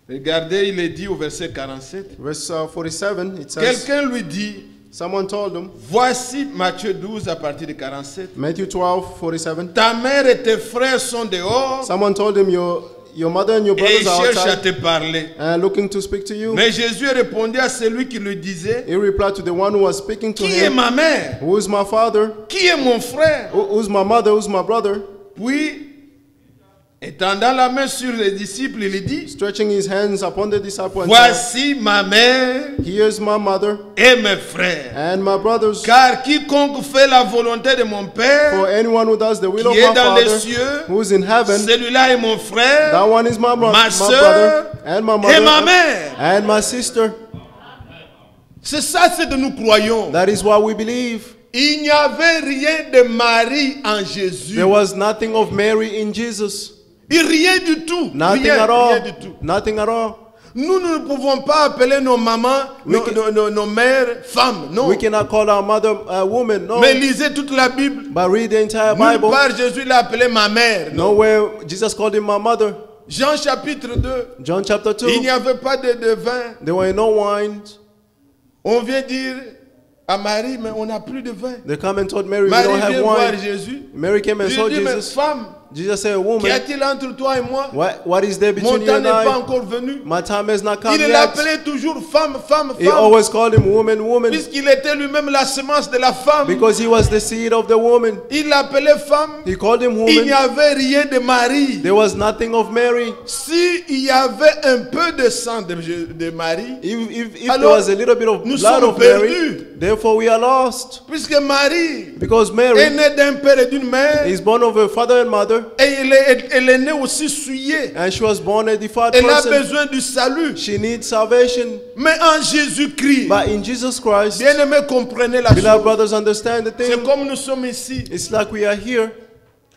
S4: Regardez, il est dit au verset 47.
S3: verse 47, it says,
S4: Quelqu'un lui dit,
S3: someone told him,
S4: voici Matthieu 12 à partir de 47.
S3: Matthew 12, 47,
S4: Ta mère et tes frères sont dehors
S3: someone told him, your mother and your
S4: et
S3: brothers
S4: ils
S3: are
S4: cherchent à
S3: outside
S4: te parler.
S3: and looking to speak to you.
S4: Mais Jésus répondit à celui qui lui disait,
S3: He replied to the one who was speaking to
S4: qui est
S3: him,
S4: ma mère?
S3: who is my father?
S4: Qui est mon frère?
S3: Who's my mother? Who's my brother?
S4: Puis, étendant la main sur les disciples, il dit,
S3: Stretching his hands upon the disciple and said,
S4: voici ma mère
S3: Here's my mother
S4: et mes frères.
S3: and my brothers.
S4: Car quiconque fait la volonté de mon Père,
S3: For anyone who does the will of
S4: qui est
S3: my
S4: dans les
S3: Father,
S4: cieux,
S3: who's in heaven,
S4: celui-là est mon frère
S3: that one is my
S4: ma
S3: brother
S4: sœur
S3: and my
S4: et ma
S3: mother
S4: mère.
S3: and my sister.
S4: C'est ça ce que nous croyons.
S3: That is what we believe.
S4: Il n'y avait rien de Marie en Jésus.
S3: There was nothing of Mary in Jesus.
S4: Et rien du tout.
S3: Nothing
S4: Rien,
S3: at all.
S4: rien du tout.
S3: Nothing at all.
S4: Nous ne pouvons pas appeler nos mamans, nos mères, femmes. Non.
S3: We cannot call our mother a woman. No.
S4: Mais lisez toute la Bible.
S3: But read the entire
S4: Nulle
S3: Bible.
S4: part Jésus l'a appelée ma mère. Non.
S3: Nowhere Jesus called him my mother.
S4: Jean chapitre 2.
S3: John chapter 2.
S4: Il n'y avait pas de vin.
S3: There were no wines.
S4: On vient dire à Marie, mais on n'a plus de vin.
S3: They come and told Mary, we
S4: Marie
S3: don't have
S4: vient voir
S3: wine.
S4: Jésus.
S3: Mary came and
S4: Il
S3: saw
S4: dit, mais
S3: Jesus.
S4: femme,
S3: Jesus said,
S4: qu'y
S3: woman,
S4: a-t-il entre toi et moi?
S3: what is there
S4: Mon
S3: between you
S4: temps
S3: and
S4: n'est pas
S3: I?
S4: encore venu.
S3: My time has not come
S4: Il
S3: yet.
S4: l'appelait toujours femme, femme,
S3: He
S4: femme.
S3: always called him woman, woman,
S4: Puisqu'il était lui-même la semence de la femme.
S3: because he was the seed of the woman.
S4: Il l'appelait femme.
S3: He called him
S4: Il n'y
S3: woman.
S4: avait rien de Marie.
S3: There was nothing of Mary.
S4: Si il y avait un peu de sang de Marie,
S3: If there
S4: Alors,
S3: was a little bit of
S4: nous
S3: blood
S4: sommes
S3: of Mary,
S4: perdus.
S3: therefore we are lost.
S4: puisque Marie
S3: Because
S4: est
S3: Mary
S4: née d'un père et d'une mère,
S3: is born of a father and mother,
S4: et elle est née aussi souillée.
S3: and she was born a defiled
S4: Elle a
S3: person.
S4: besoin du salut.
S3: She needs salvation.
S4: Mais en Jésus-Christ,
S3: But in Jesus Christ,
S4: bien-aimés, comprenez la
S3: beloved
S4: chose.
S3: brothers, understand the
S4: C'est
S3: thing.
S4: comme nous sommes ici.
S3: It's like we are here.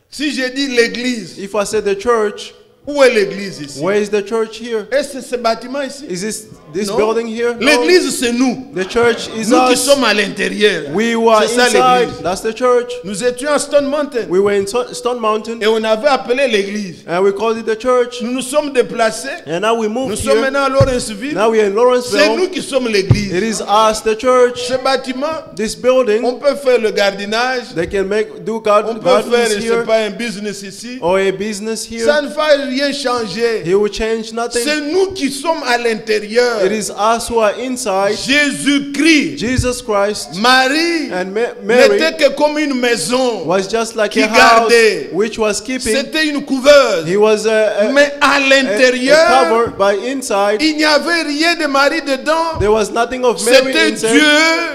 S4: Si je dis l'église,
S3: If I say the church,
S4: où est l'église ici?
S3: where is the church here?
S4: Est-ce ce bâtiment ici?
S3: Is this
S4: Non.
S3: building here? No.
S4: L'église, c'est nous.
S3: The church is
S4: Nous qui
S3: us.
S4: sommes à l'intérieur.
S3: We were
S4: C'est ça
S3: inside.
S4: l'église.
S3: That's the church.
S4: Nous étions à Stone Mountain.
S3: We were in Stone Mountain,
S4: Et on avait appelé l'église.
S3: and we called it the church.
S4: Nous nous sommes déplacés.
S3: And now we
S4: Nous
S3: moved
S4: sommes
S3: here.
S4: maintenant à Lawrenceville.
S3: Now we are in
S4: C'est
S3: Lawrenceville.
S4: nous qui sommes
S3: It
S4: l'église.
S3: is us, the church.
S4: Ce bâtiment,
S3: This building,
S4: on peut faire le gardinage.
S3: they can
S4: On
S3: do
S4: peut faire,
S3: gardens
S4: je sais
S3: here
S4: pas, un business ici.
S3: or a business
S4: Ça
S3: here.
S4: ne va rien changer.
S3: He will change nothing.
S4: C'est nous qui sommes à l'intérieur.
S3: It is us who are inside.
S4: Jésus-Christ,
S3: Jesus Christ
S4: Marie,
S3: and Mary
S4: n'était que comme une maison.
S3: was just like
S4: qui
S3: a house
S4: gardait.
S3: which was keeping.
S4: C'était une couveuse.
S3: He was a
S4: Mais à l'intérieur,
S3: cover, by inside
S4: il n'y avait rien de Marie dedans.
S3: there was nothing of Mary
S4: C'était
S3: inside.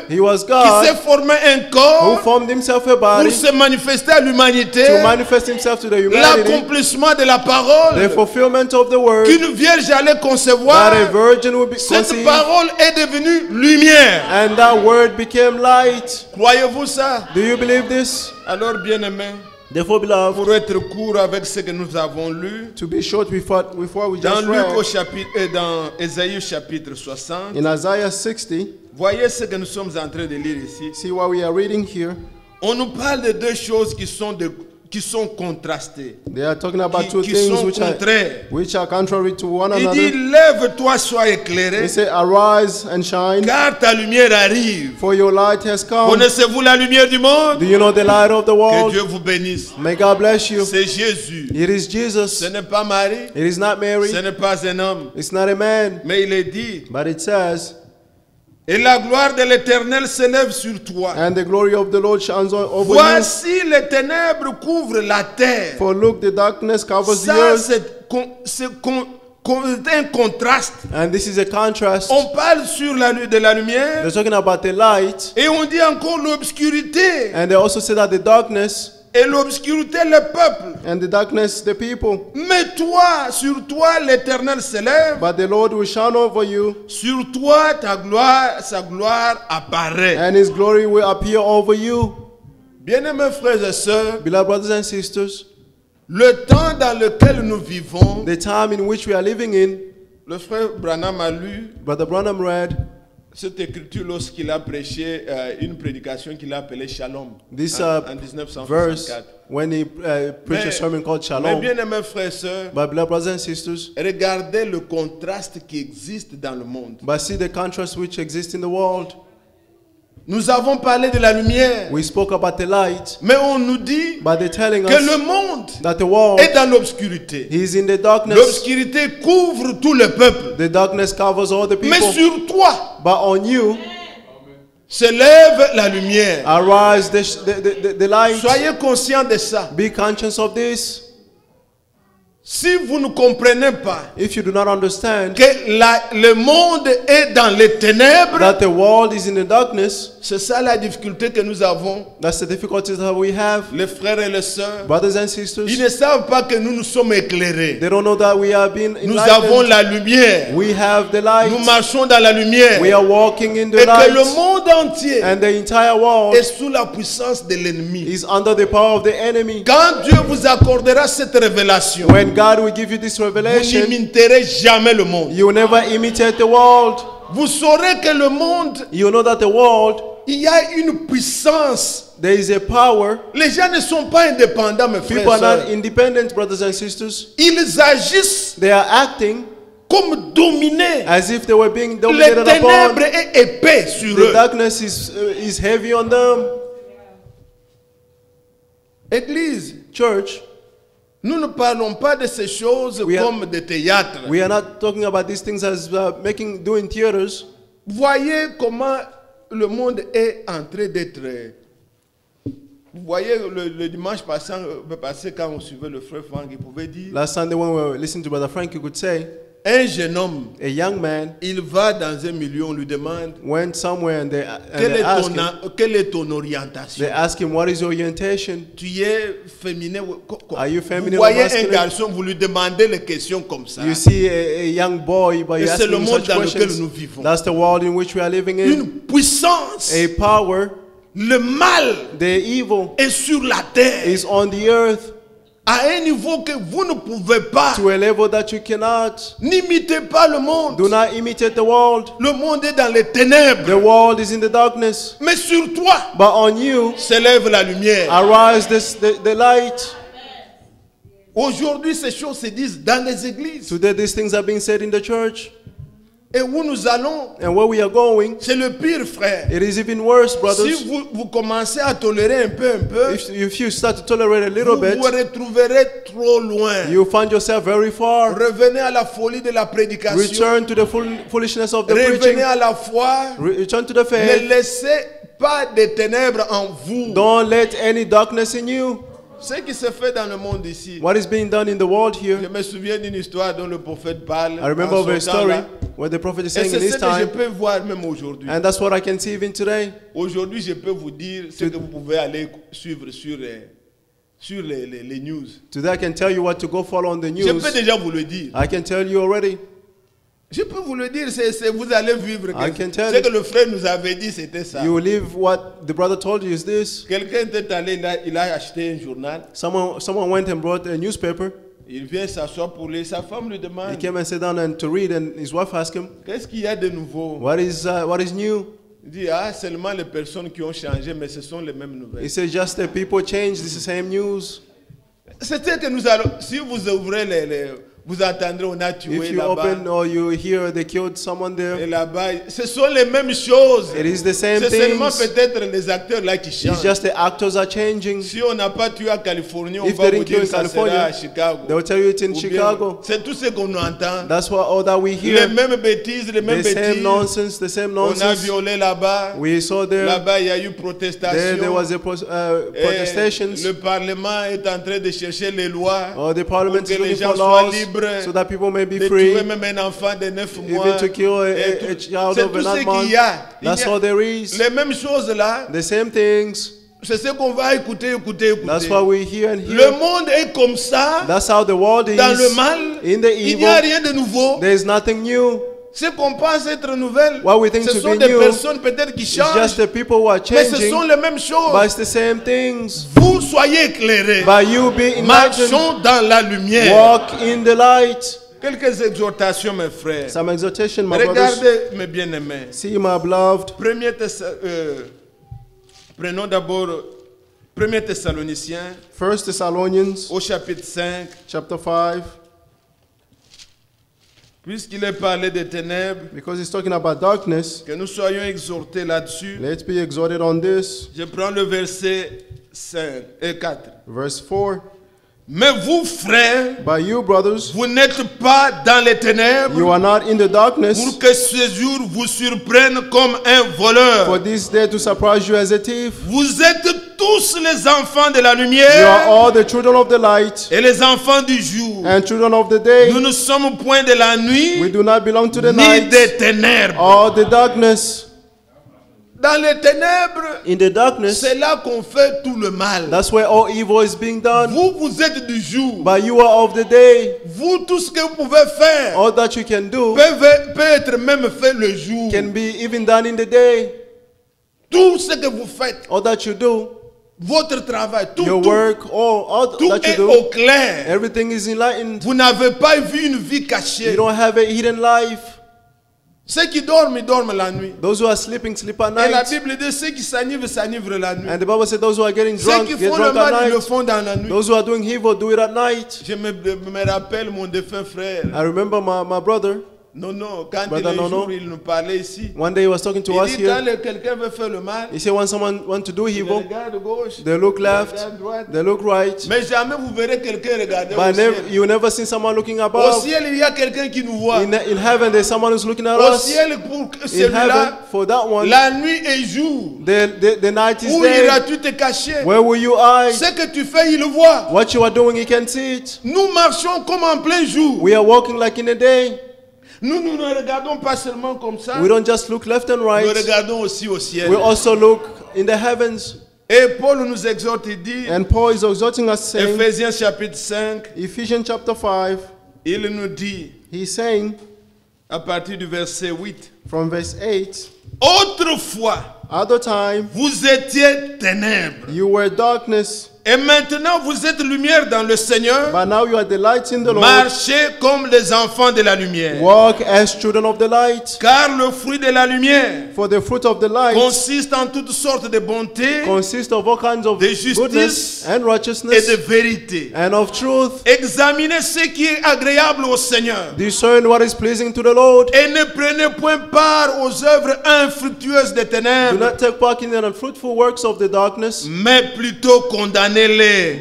S4: Dieu
S3: He was
S4: qui s'est
S3: God
S4: formé un
S3: who
S4: corps
S3: formed himself a
S4: pour
S3: body
S4: se manifester à l'humanité.
S3: to manifest himself to the humanity,
S4: L'accomplissement de la parole
S3: the fulfillment of the word,
S4: qu'une vierge allait concevoir.
S3: that a virgin will be
S4: Cette
S3: conceived,
S4: parole est devenue lumière.
S3: and that word became light.
S4: Croyez-vous ça?
S3: Do you believe this?
S4: Alors, bien-aimés,
S3: Therefore, beloved,
S4: pour être court avec ce que nous avons lu,
S3: to be short before we
S4: dans
S3: just
S4: Luc au
S3: read,
S4: chapitre, dans Ésaïe chapitre 60,
S3: in Isaiah 60,
S4: voyez ce que nous sommes en train de lire ici.
S3: see what we are reading here.
S4: On nous parle de deux choses qui sont contrastées,
S3: They are talking about two
S4: qui
S3: things
S4: sont contraires.
S3: which are contrary to one
S4: Il dit,
S3: another.
S4: lève-toi, sois éclairé,
S3: They say, arise and shine,
S4: car ta lumière arrive.
S3: for your light has come.
S4: Connaissez-vous la lumière du monde?
S3: Do you know the light of the
S4: Que
S3: world?
S4: Dieu vous bénisse.
S3: May God bless you.
S4: C'est Jésus.
S3: It is Jesus.
S4: Ce n'est pas Marie,
S3: It is not Mary.
S4: ce n'est pas un homme,
S3: It's not a man.
S4: mais il est dit,
S3: But it says,
S4: et la gloire de l'Éternel s'élève sur toi.
S3: and the glory of the Lord shines over you.
S4: Voici les ténèbres couvrent la terre.
S3: For look, the darkness covers the
S4: Ça,
S3: earth.
S4: c'est un contraste.
S3: And this is a contrast.
S4: On parle sur de la lumière
S3: They're talking about the light.
S4: et on dit encore l'obscurité.
S3: And they also say that the darkness,
S4: Et l'obscurité, le peuple.
S3: and the darkness, the people.
S4: Mais toi, sur toi, l'Éternel s'élève.
S3: But the Lord will shine over you,
S4: Sur toi, sa gloire apparaît.
S3: and his glory will appear over you.
S4: Bien-aimés frères et sœurs,
S3: Beloved brothers and sisters,
S4: le temps dans lequel nous vivons,
S3: the time in which we are living in,
S4: le frère Branham a lu
S3: Brother Branham read
S4: cette écriture lorsqu'il a prêché une prédication qu'il a appelée Shalom
S3: this
S4: en
S3: verse
S4: 1964.
S3: when he preached a sermon called
S4: Mais
S3: Shalom.
S4: bien aimés frères et sœurs,
S3: But beloved brothers and sisters,
S4: regardez le contraste qui existe dans le monde.
S3: but see the contrast which exists in the world.
S4: Nous avons parlé de la lumière,
S3: We spoke about the light,
S4: mais on nous dit
S3: but they're telling
S4: que
S3: us
S4: le monde
S3: that the world
S4: est dans l'obscurité.
S3: is in the darkness.
S4: L'obscurité couvre tout le peuple.
S3: The darkness covers all the
S4: Mais
S3: people.
S4: sur toi
S3: But on you,
S4: se lève la lumière.
S3: arise the light.
S4: Soyez conscients de ça.
S3: Be conscious of this.
S4: Si vous ne comprenez pas
S3: If you do not understand
S4: que le monde est dans les ténèbres,
S3: that the world is in the darkness,
S4: c'est ça la difficulté que nous avons,
S3: that's the difficulties that we have.
S4: les frères et les sœurs.
S3: Brothers and sisters,
S4: Ils ne savent pas que nous sommes éclairés.
S3: they don't know that we are being
S4: Nous avons
S3: enlightened.
S4: la lumière.
S3: We have the light.
S4: Nous marchons dans la lumière.
S3: We are walking in
S4: Et
S3: the
S4: que le
S3: light.
S4: monde entier
S3: And the entire world
S4: est sous la puissance de l'ennemi.
S3: is under the power of the enemy.
S4: Quand Dieu vous accordera cette révélation,
S3: When God will give you this
S4: vous
S3: revelation,
S4: n'imiterez jamais le monde.
S3: you will never imitate the world.
S4: Vous saurez que le monde,
S3: You know that the world,
S4: il y a une puissance.
S3: there is a power.
S4: Les gens ne sont pas indépendants, mes frères
S3: People
S4: et
S3: are
S4: sœurs.
S3: not independent, brothers and sisters.
S4: Ils agissent
S3: They are acting
S4: comme comme dominés.
S3: as if they were being
S4: Les
S3: dominated
S4: ténèbres
S3: upon.
S4: est épais sur
S3: The
S4: eux.
S3: darkness is heavy on them.
S4: Église,
S3: Church,
S4: nous ne parlons pas de ces choses
S3: We are-
S4: comme des théâtres.
S3: we are not talking about these things as doing theaters.
S4: Voyez comment le monde est en train d'être. Vous voyez, le dimanche passé, quand on suivait le frère Franck, il pouvait dire
S3: Last Sunday when we were listening to Brother Frank, you could say,
S4: un jeune homme,
S3: a young man
S4: il va dans un milieu, on lui demande
S3: went somewhere and
S4: quelle
S3: they
S4: est ton orientation.
S3: ask him, what is your orientation?
S4: Tu es féminin.
S3: Are you
S4: Vous
S3: feminine or
S4: voyez un
S3: masculine?
S4: garçon, vous lui demandez les questions comme ça.
S3: You see a young boy, but
S4: Et
S3: you
S4: c'est
S3: ask
S4: le
S3: him
S4: monde
S3: such
S4: dans lequel
S3: questions.
S4: nous vivons.
S3: That's the world in which we are living in.
S4: Une puissance,
S3: A power,
S4: le mal
S3: the evil,
S4: est sur la terre
S3: is on the earth
S4: à un niveau que vous ne pouvez pas.
S3: to a level that you cannot.
S4: N'imitez pas le monde.
S3: Do not imitate the world.
S4: Le monde est dans les ténèbres.
S3: The world is in the darkness.
S4: Mais sur toi
S3: But on you
S4: s'élève la lumière.
S3: arise the light.
S4: Aujourd'hui, ces choses se disent dans les églises.
S3: Today these things are being said in the church.
S4: Et où nous allons,
S3: And where we are going,
S4: c'est le pire, frère.
S3: it is even worse, brothers.
S4: Si vous commencez à tolérer un peu,
S3: If you start to tolerate a little
S4: vous
S3: bit,
S4: vous retrouverez trop loin.
S3: you find yourself very far.
S4: Revenez à la folie de la prédication.
S3: Return to the foolishness of the
S4: Revenez
S3: preaching.
S4: à la foi.
S3: Return to the
S4: Ne
S3: faith.
S4: laissez pas de ténèbres en vous.
S3: Don't let any darkness in you.
S4: Ce qui se fait dans le monde ici.
S3: What is being done in the world
S4: Je
S3: here?
S4: me souviens d'une histoire dont le prophète parle.
S3: I remember
S4: en
S3: of a
S4: son
S3: story
S4: temps-là.
S3: where the prophet is
S4: Et
S3: saying
S4: c'est
S3: in
S4: ce
S3: his
S4: que je
S3: time,
S4: peux voir même aujourd'hui.
S3: and that's what I can see even today.
S4: Aujourd'hui, je peux vous dire ce que vous pouvez aller suivre sur les news.
S3: Today I can tell you what to go follow on the
S4: Je
S3: news.
S4: peux déjà vous le dire.
S3: I can tell you already.
S4: Je peux vous le dire, vous allez vivre.
S3: I can tell
S4: Ce
S3: you.
S4: que le frère nous avait dit, c'était ça.
S3: You will live what the brother told you is this.
S4: Quelqu'un était allé, il a acheté un journal.
S3: Someone went and brought a newspaper.
S4: Il vient s'asseoir pour lire. Sa femme lui
S3: He
S4: demande,
S3: came and sat down and to read, and his wife asked him,
S4: qu'est-ce qu'il y a de nouveau?
S3: what is new?
S4: Il dit, seulement les personnes qui ont changé, mais ce sont les mêmes
S3: He
S4: nouvelles.
S3: said, just the people change. This is the same news.
S4: C'était que nous allons, si vous ouvrez vous entendrez, on a tué
S3: If you
S4: là-bas.
S3: open or you hear they killed someone
S4: Et
S3: there,
S4: là-bas, ce sont les mêmes choses.
S3: it is the same
S4: C'est seulement
S3: things.
S4: peut-être les acteurs là qui
S3: It's
S4: changent.
S3: just the actors are changing.
S4: Si on n'a pas tué à Californie, on
S3: If
S4: va
S3: they
S4: vous
S3: didn't kill
S4: dire
S3: in
S4: ça sera
S3: California,
S4: à Chicago.
S3: they will tell you it's in
S4: Ou bien,
S3: Chicago.
S4: c'est tout ce qu'on entend.
S3: That's what all that we
S4: Les
S3: hear.
S4: mêmes bêtises, les mêmes
S3: The same
S4: bêtises.
S3: nonsense, the same
S4: On a
S3: nonsense.
S4: violé là-bas.
S3: We saw there.
S4: Là-bas, il y a eu
S3: There
S4: protestation.
S3: was a
S4: Et
S3: protestations.
S4: le Parlement est en train de chercher les lois
S3: Or the parliament
S4: pour
S3: is
S4: que les
S3: looking
S4: gens
S3: for
S4: soient
S3: laws
S4: libres.
S3: so that people may be
S4: De
S3: free.
S4: tuer même un enfant de 9 mois.
S3: Even to kill
S4: Et
S3: a
S4: tout-
S3: child
S4: c'est
S3: of
S4: tout
S3: a
S4: ce
S3: 9 month.
S4: qu'il y a.
S3: That's all there is.
S4: Les mêmes choses là,
S3: The same things.
S4: c'est ce qu'on va écouter.
S3: That's what we hear and
S4: Le
S3: hear.
S4: monde est comme ça,
S3: That's how the world
S4: dans le
S3: is.
S4: mal.
S3: In the
S4: Il n'y a
S3: evil,
S4: rien de nouveau.
S3: there is nothing new.
S4: Ce qu'on pense être nouvelle,
S3: What we think
S4: ce
S3: to
S4: sont
S3: be
S4: des
S3: new,
S4: personnes peut-être qui
S3: It's just
S4: changent,
S3: the people who are
S4: mais ce sont
S3: changing,
S4: les mêmes choses.
S3: but it's the same things.
S4: Vous soyez éclairés.
S3: By you being enlightened,
S4: Marchons dans la lumière.
S3: walk in the light.
S4: Quelques exhortations, mes frères.
S3: Some exhortation, my brothers.
S4: Regardez, mes bien-aimés.
S3: See, my beloved.
S4: Prenons d'abord 1 Thessaloniciens
S3: 1 Thessalonians
S4: au chapitre 5.
S3: chapter 5,
S4: Puisqu'il est parlé des ténèbres,
S3: because he's talking about darkness.
S4: que nous soyons exhortés là-dessus.
S3: Let's be exhorted on this.
S4: Je prends le verset 5 et 4.
S3: Verse 4.
S4: Mais vous, frères,
S3: By you, brothers,
S4: vous n'êtes pas dans les ténèbres
S3: you are not in the darkness,
S4: pour que ce jour vous surprenne comme un voleur.
S3: for this day to surprise you as a thief.
S4: Vous êtes tous les enfants de la
S3: You are
S4: lumière
S3: all the children of the light
S4: et les enfants du jour.
S3: and children of the day.
S4: Nous ne sommes point de la
S3: We
S4: nuit
S3: do not belong to the
S4: ni
S3: night
S4: des ténèbres.
S3: or the darkness.
S4: Dans les ténèbres,
S3: In the darkness,
S4: c'est là qu'on fait tout le mal.
S3: that's where all evil is being done.
S4: Vous êtes du jour.
S3: But you are of the day.
S4: Vous, tout ce que vous pouvez faire
S3: All that you can do
S4: peut être même fait le jour.
S3: can be even done in the day.
S4: Tout ce que vous faites,
S3: All that you do,
S4: votre travail, tout,
S3: your
S4: tout,
S3: work, all
S4: tout
S3: that you
S4: est
S3: do,
S4: au clair.
S3: everything is enlightened.
S4: Vous n'avez pas vu une vie
S3: You
S4: cachée.
S3: don't have a hidden life.
S4: Ceux qui dorment, ils dorment la nuit.
S3: Those who are sleeping, sleep at
S4: Et la
S3: night.
S4: Bible dit ceux qui s'enivrent, s'enivrent la nuit.
S3: And the Bible says those who are getting
S4: Ceux
S3: drunk,
S4: qui
S3: get
S4: font le
S3: drunk at
S4: mal, ils le
S3: night.
S4: font dans la nuit.
S3: Those who are doing evil, do it at night.
S4: Je me rappelle mon défunt frère.
S3: I remember my brother.
S4: Non, quand
S3: Brother
S4: un
S3: Nono.
S4: jour il nous parlait ici.
S3: One day he was talking to us
S4: Il dit quand
S3: here.
S4: quelqu'un veut faire le mal,
S3: He said when someone wants to do
S4: il
S3: evil,
S4: regarde à gauche,
S3: they look
S4: il
S3: left,
S4: regarde à droite.
S3: they look right.
S4: Mais jamais vous verrez quelqu'un regarder
S3: But
S4: au ciel.
S3: you never seen someone looking
S4: Au
S3: above.
S4: ciel, il y a quelqu'un qui nous voit.
S3: In heaven, there's someone who's looking at
S4: Au
S3: us.
S4: ciel, pour
S3: In heaven,
S4: celui-là,
S3: for that one,
S4: la nuit et jour.
S3: the night is
S4: Où
S3: day.
S4: iras-tu te cacher?
S3: Where will you hide?
S4: Ce que tu fais, il le voit.
S3: What you are doing, he can see it.
S4: Nous marchons comme en plein jour.
S3: We are walking like in the day.
S4: Nous ne regardons pas seulement comme ça.
S3: We don't just look left and
S4: Nous
S3: right.
S4: regardons aussi au ciel.
S3: We also look in the heavens.
S4: Et Paul nous exhorte, il dit,
S3: And Paul is exhorting us, saying,
S4: Ephésiens chapitre 5,
S3: Ephesians chapter 5,
S4: il nous dit,
S3: he's saying
S4: à partir du verset 8,
S3: from verse 8,
S4: autrefois,
S3: other time
S4: vous étiez ténèbres.
S3: you were darkness,
S4: Et maintenant, vous êtes lumière dans le Seigneur.
S3: but now you are the light in the Lord.
S4: Marchez comme les enfants de la lumière.
S3: Walk as children of the light.
S4: Car le fruit de la lumière
S3: For the fruit of the light
S4: consiste en toutes sortes de bonté
S3: consists of all kinds of
S4: de justice
S3: goodness and
S4: et
S3: righteousness
S4: de vérité.
S3: and of truth.
S4: Examinez ce qui est agréable au Seigneur.
S3: Discern what is pleasing to the Lord.
S4: Et ne prenez point part aux œuvres infructueuses des
S3: Do
S4: ténèbres,
S3: not take part in the unfruitful works of the darkness,
S4: mais plutôt condamnez-les.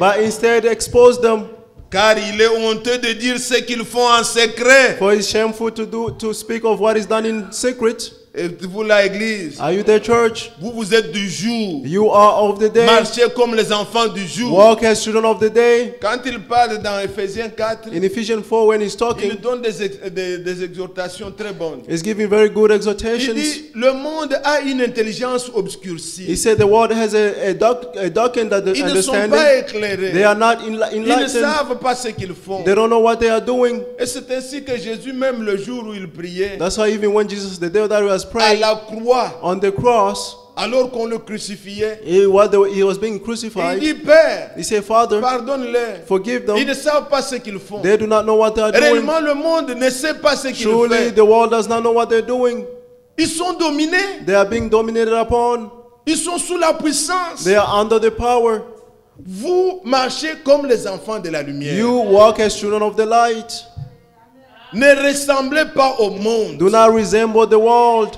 S3: but instead expose them.
S4: Car il est honteux de dire ce qu'ils font en secret.
S3: For it's shameful to speak of what is done in secret.
S4: Et vous, l'église,
S3: Are you the church?
S4: vous êtes du jour.
S3: You are of the day.
S4: Marchez comme les enfants du jour.
S3: Walk as children of the day.
S4: Quand il parle dans Ephésiens 4,
S3: In Ephesians 4, when he's
S4: il
S3: talking,
S4: donne des exhortations très bonnes.
S3: he's giving very good
S4: Il
S3: exhortations.
S4: dit, le monde a une intelligence
S3: He
S4: obscurcie.
S3: said the world has a darkened
S4: Ils ne sont pas
S3: understanding.
S4: éclairés.
S3: They are not
S4: Ils ne
S3: enlightened.
S4: savent pas ce qu'ils font.
S3: They don't know what they are doing.
S4: Et c'est ainsi que Jésus, même le jour où il priait,
S3: That's why even when Jesus, the day that he was
S4: à
S3: praying
S4: la croix,
S3: on the cross,
S4: alors qu'on le crucifiait,
S3: he was being
S4: il
S3: crucified.
S4: dit, Père,
S3: He said, Father,
S4: pardonne-les.
S3: forgive
S4: Ils
S3: them.
S4: ne savent pas ce qu'ils font.
S3: They do not know what they are doing.
S4: Réellement, le monde ne sait pas ce qu'il
S3: Truly,
S4: fait.
S3: the world does not know what they're doing.
S4: Ils sont dominés.
S3: They are being dominated upon.
S4: Ils sont sous la puissance.
S3: They are under the power.
S4: Vous marchez comme les enfants de la lumière.
S3: You walk as children of the light.
S4: Ne ressemblez pas au monde.
S3: Do not resemble the world.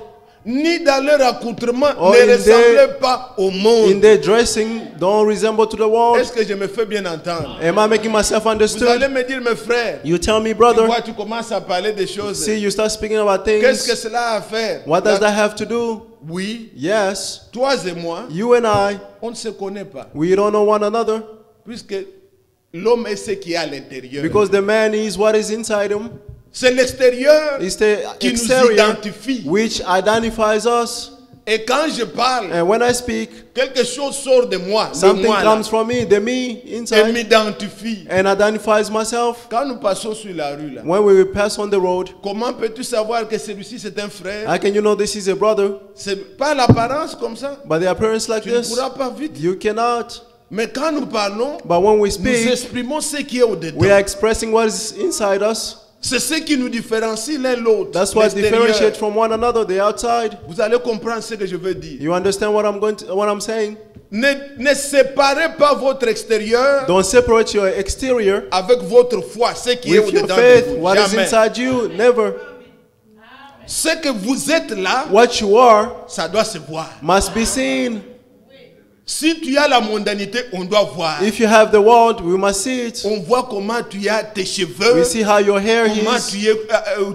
S4: Ni dans leur accoutrement,
S3: Or
S4: ne
S3: in
S4: ressemblez pas au
S3: In
S4: monde.
S3: their dressing, don't resemble to the world.
S4: Est-ce que je me fais bien entendre?
S3: Am I making myself
S4: Vous allez
S3: understood?
S4: me dire, mes frères,
S3: You tell me,
S4: tu
S3: brother.
S4: vois, tu commences à parler des choses.
S3: See, you start speaking about
S4: Qu'est-ce que
S3: things.
S4: cela a à faire?
S3: What does that have to do?
S4: Oui,
S3: Yes,
S4: toi et moi,
S3: you and I,
S4: on ne se connaît pas.
S3: we don't know one another
S4: Puisque l'homme est ce qui est à l'intérieur.
S3: because the man is what is inside him.
S4: C'est l'extérieur
S3: It's the
S4: qui nous
S3: exterior
S4: identifie.
S3: which identifies us.
S4: Et quand je parle,
S3: And when I speak,
S4: quelque chose sort de moi, de
S3: something
S4: moi là,
S3: comes from me, the me
S4: et
S3: inside,
S4: m'identifie.
S3: and identifies myself.
S4: Quand nous passons sur la rue là,
S3: When we pass on the road,
S4: comment peux-tu savoir que celui-ci c'est un frère?
S3: how can you know this is a brother?
S4: C'est pas l'apparence comme ça.
S3: By the appearance like
S4: Tu ne
S3: this,
S4: pourras pas vite.
S3: you cannot.
S4: Mais quand nous parlons,
S3: But when we
S4: nous
S3: speak,
S4: exprimons ce qui est au-dedans.
S3: we are expressing what is inside us.
S4: C'est ce qui nous différencie l'un l'autre.
S3: That's what
S4: l'extérieur.
S3: differentiates from one another, the outside.
S4: Vous allez comprendre ce que je veux dire.
S3: You understand what I'm saying?
S4: Ne séparez pas votre extérieur
S3: Don't separate your exterior
S4: avec votre foi, ce qui est
S3: with your
S4: au-dedans de
S3: faith.
S4: vous.
S3: What is
S4: Jamais.
S3: inside you? Never.
S4: Ce que vous êtes là,
S3: What you are
S4: ça doit se voir.
S3: must be seen.
S4: Si tu as la mondanité, on doit voir.
S3: If you have the world, we must see it.
S4: On voit comment tu as tes cheveux,
S3: We see how your hair
S4: comment
S3: is,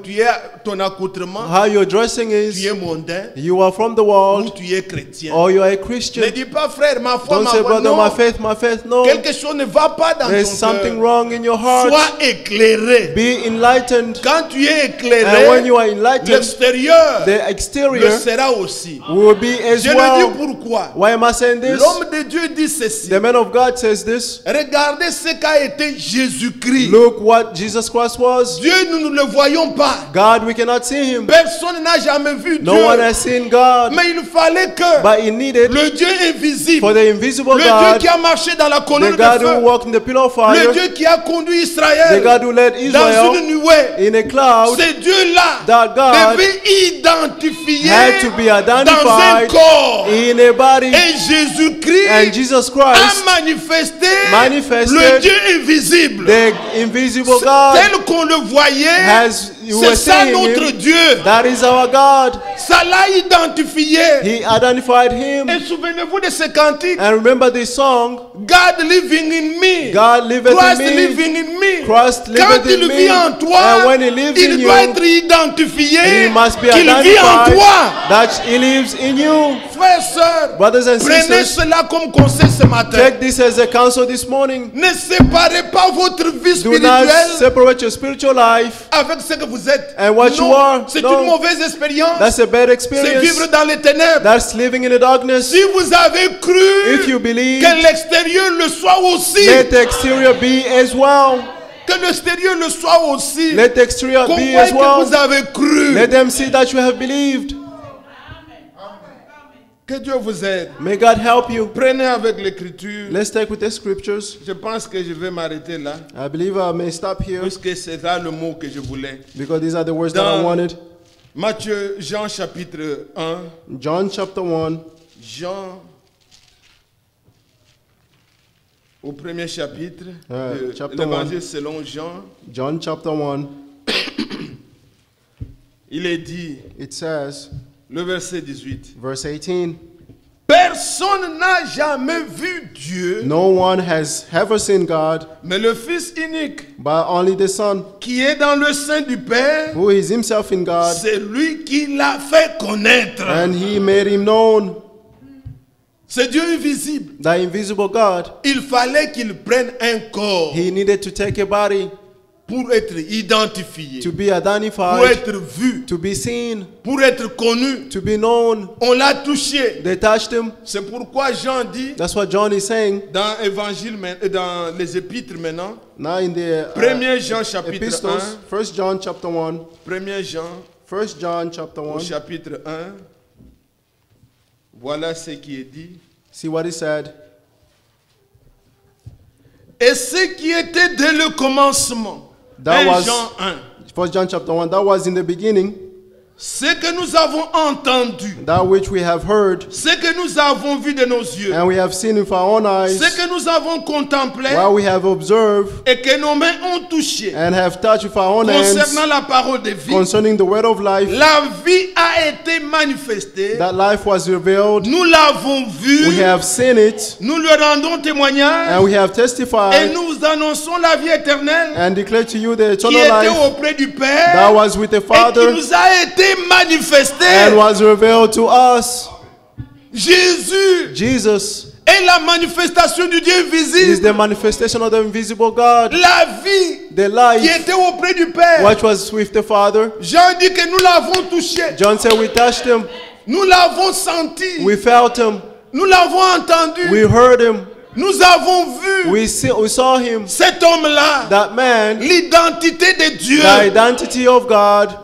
S4: tu es ton accoutrement,
S3: how your dressing
S4: tu
S3: is.
S4: es mondain
S3: You are from the
S4: ou
S3: world
S4: tu es chrétien.
S3: or you are a
S4: Ne
S3: Christian.
S4: dis pas frère, ma foi,
S3: Don't
S4: ma
S3: say,
S4: foi.
S3: brother,
S4: Non.
S3: my faith, no.
S4: Quelque chose ne va pas dans
S3: There's
S4: ton
S3: something
S4: cœur.
S3: wrong in your heart.
S4: Sois éclairé.
S3: Be enlightened.
S4: Quand tu es
S3: And when you
S4: éclairé,
S3: are enlightened,
S4: l'extérieur
S3: the
S4: le
S3: exterior
S4: sera aussi.
S3: will be as
S4: Je le
S3: well.
S4: dis pourquoi?
S3: Why am I saying
S4: Le
S3: this.
S4: L'homme de Dieu dit ceci.
S3: The man of God says this.
S4: Regardez ce qu'a été Jésus-Christ.
S3: Look what Jesus Christ was.
S4: Dieu, nous ne le voyons pas.
S3: God, we cannot see him.
S4: Personne n'a jamais vu
S3: No
S4: Dieu.
S3: one has seen God.
S4: Mais il fallait que
S3: But he needed
S4: le Dieu invisible,
S3: for the invisible
S4: le Dieu
S3: God,
S4: qui a marché dans la
S3: the
S4: colonne de
S3: God who
S4: feu,
S3: walked in the pillar of
S4: le
S3: fire,
S4: Dieu qui a conduit
S3: the
S4: Israël
S3: God who led
S4: dans
S3: Israel
S4: une nuée.
S3: in a cloud,
S4: Ce Dieu-là
S3: that God
S4: devait identifier
S3: had to be
S4: dans un
S3: identified
S4: corps.
S3: in a body.
S4: Et Jésus-Christ
S3: And Jesus
S4: a
S3: Christ
S4: manifesté
S3: manifested
S4: le Dieu invisible.
S3: the invisible God,
S4: Tel qu'on le voyait,
S3: as you
S4: c'est
S3: were
S4: ça
S3: seeing
S4: notre
S3: him.
S4: Dieu.
S3: That is our God.
S4: Ça l'a identifié.
S3: He identified him.
S4: Et souvenez-vous de ce cantique.
S3: And remember this song,
S4: God living in me.
S3: God liveth
S4: Christ
S3: in me.
S4: living in me.
S3: Christ
S4: Quand
S3: liveth
S4: il
S3: in
S4: vit
S3: me.
S4: en toi,
S3: And when he lives in
S4: il doit
S3: you,
S4: être identifié
S3: he must be
S4: qu'il vit en
S3: identified
S4: toi.
S3: that he lives in you.
S4: Frères, sœurs,
S3: Brothers and
S4: prenez
S3: sisters,
S4: cela comme conseil ce matin.
S3: take this as a counsel this morning.
S4: Ne séparez pas votre vie
S3: Do not
S4: spirituelle
S3: separate your spiritual life
S4: avec ce que vous êtes.
S3: and what you are.
S4: C'est
S3: No.
S4: une mauvaise expérience.
S3: That's a bad
S4: C'est
S3: experience.
S4: vivre dans les ténèbres.
S3: That's living in the darkness.
S4: Si vous avez cru
S3: If you believe,
S4: que l'extérieur le soit aussi,
S3: let the exterior be as well.
S4: que l'extérieur le soit aussi,
S3: Let the exterior
S4: qu'on
S3: be
S4: voit
S3: as
S4: que
S3: well.
S4: vous avez cru.
S3: Let them see that you have believed.
S4: Que Dieu vous aide.
S3: May God help you.
S4: Prenez avec l'écriture.
S3: Let's take with the scriptures.
S4: Je pense que je vais m'arrêter là,
S3: I believe I may stop here
S4: puisque c'est là le mot que je voulais.
S3: because these are the words that I
S4: Dans
S3: wanted.
S4: Matthieu, Jean chapitre 1,
S3: John chapter 1,
S4: Jean au premier chapitre de
S3: chapter
S4: l'évangile selon Jean,
S3: John chapter 1,
S4: il est dit,
S3: it says,
S4: le verset 18,
S3: verse 18,
S4: personne n'a jamais vu Dieu,
S3: no one has ever seen God,
S4: mais le Fils unique
S3: but only the Son,
S4: qui est dans le sein du Père,
S3: who is himself in God,
S4: c'est lui qui l'a fait connaître.
S3: and he made him known.
S4: C'est Dieu invisible.
S3: The invisible God,
S4: Il fallait qu'il prenne un corps
S3: he needed to take a body
S4: pour être identifié,
S3: to be
S4: pour
S3: identified,
S4: être vu,
S3: to be seen,
S4: pour être connu.
S3: to be known.
S4: On l'a touché.
S3: They touched him.
S4: C'est pourquoi Jean dit
S3: That's what John is saying.
S4: dans Évangile, dans les épîtres maintenant,
S3: Now in the
S4: 1 Jean chapitre
S3: epistles,
S4: 1,
S3: 1 John chapter 1,
S4: 1 Jean
S3: 1 John chapter
S4: au
S3: 1,
S4: chapitre 1, voilà ce qui est dit.
S3: see what he said.
S4: Et ce qui était dès le commencement,
S3: That
S4: 1
S3: was
S4: Jean 1,
S3: 1 John chapter 1, that was in the beginning,
S4: ce que nous avons entendu,
S3: that which we have heard,
S4: ce que nous avons vu de nos yeux,
S3: and we have seen with our own eyes,
S4: ce que nous avons contemplé
S3: what we have observed,
S4: et que nos mains ont touché
S3: and have touched with our own hands,
S4: concernant la parole de vie,
S3: concerning the word of life,
S4: la vie a été manifestée,
S3: that life was revealed.
S4: nous l'avons vue,
S3: We have seen it,
S4: nous lui rendons témoignage
S3: and we have
S4: et
S3: testified,
S4: nous annonçons la vie éternelle
S3: and declared to you the
S4: qui
S3: eternal
S4: était
S3: life
S4: auprès du
S3: that
S4: Père
S3: was with the
S4: et qui
S3: Father,
S4: nous a été manifestée.
S3: and was revealed to us.
S4: Jésus
S3: Jesus
S4: est la manifestation du Dieu
S3: is
S4: invisible,
S3: the manifestation of the invisible God,
S4: la vie
S3: the
S4: qui
S3: life
S4: était auprès du Père.
S3: which was with the Father.
S4: Jean dit que nous l'avons touché,
S3: John said we touched him,
S4: nous l'avons senti,
S3: we felt him,
S4: nous l'avons entendu,
S3: we heard him,
S4: nous avons vu
S3: we saw him,
S4: cet homme-là,
S3: that man,
S4: l'identité de Dieu.
S3: the identity of God.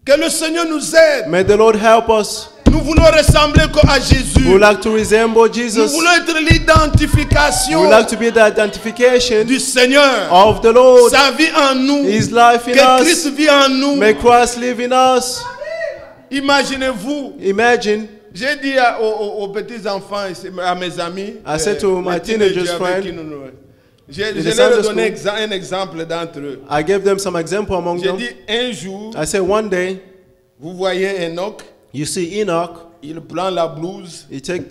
S4: Que le Seigneur nous aide.
S3: May the Lord help us.
S4: Nous voulons ressembler à Jésus.
S3: We would like to resemble
S4: Nous
S3: Jesus.
S4: voulons être
S3: We
S4: l'identification
S3: would like to be the identification
S4: du Seigneur.
S3: of the Lord,
S4: Sa vie en nous.
S3: His life in
S4: Que Christ
S3: us.
S4: vit en nous.
S3: May Christ live in us.
S4: Imaginez-vous,
S3: Imagine,
S4: j'ai dit aux petits enfants, à mes amis,
S3: I said to my
S4: les
S3: teenagers
S4: avec
S3: friend,
S4: qui je
S3: in the
S4: leur ai
S3: Sunday
S4: donné
S3: school,
S4: un exemple d'entre eux.
S3: I gave them some example among
S4: J'ai
S3: them.
S4: dit un jour,
S3: I said one day,
S4: vous voyez Enoch,
S3: you see Enoch,
S4: il prend la blouse,
S3: he take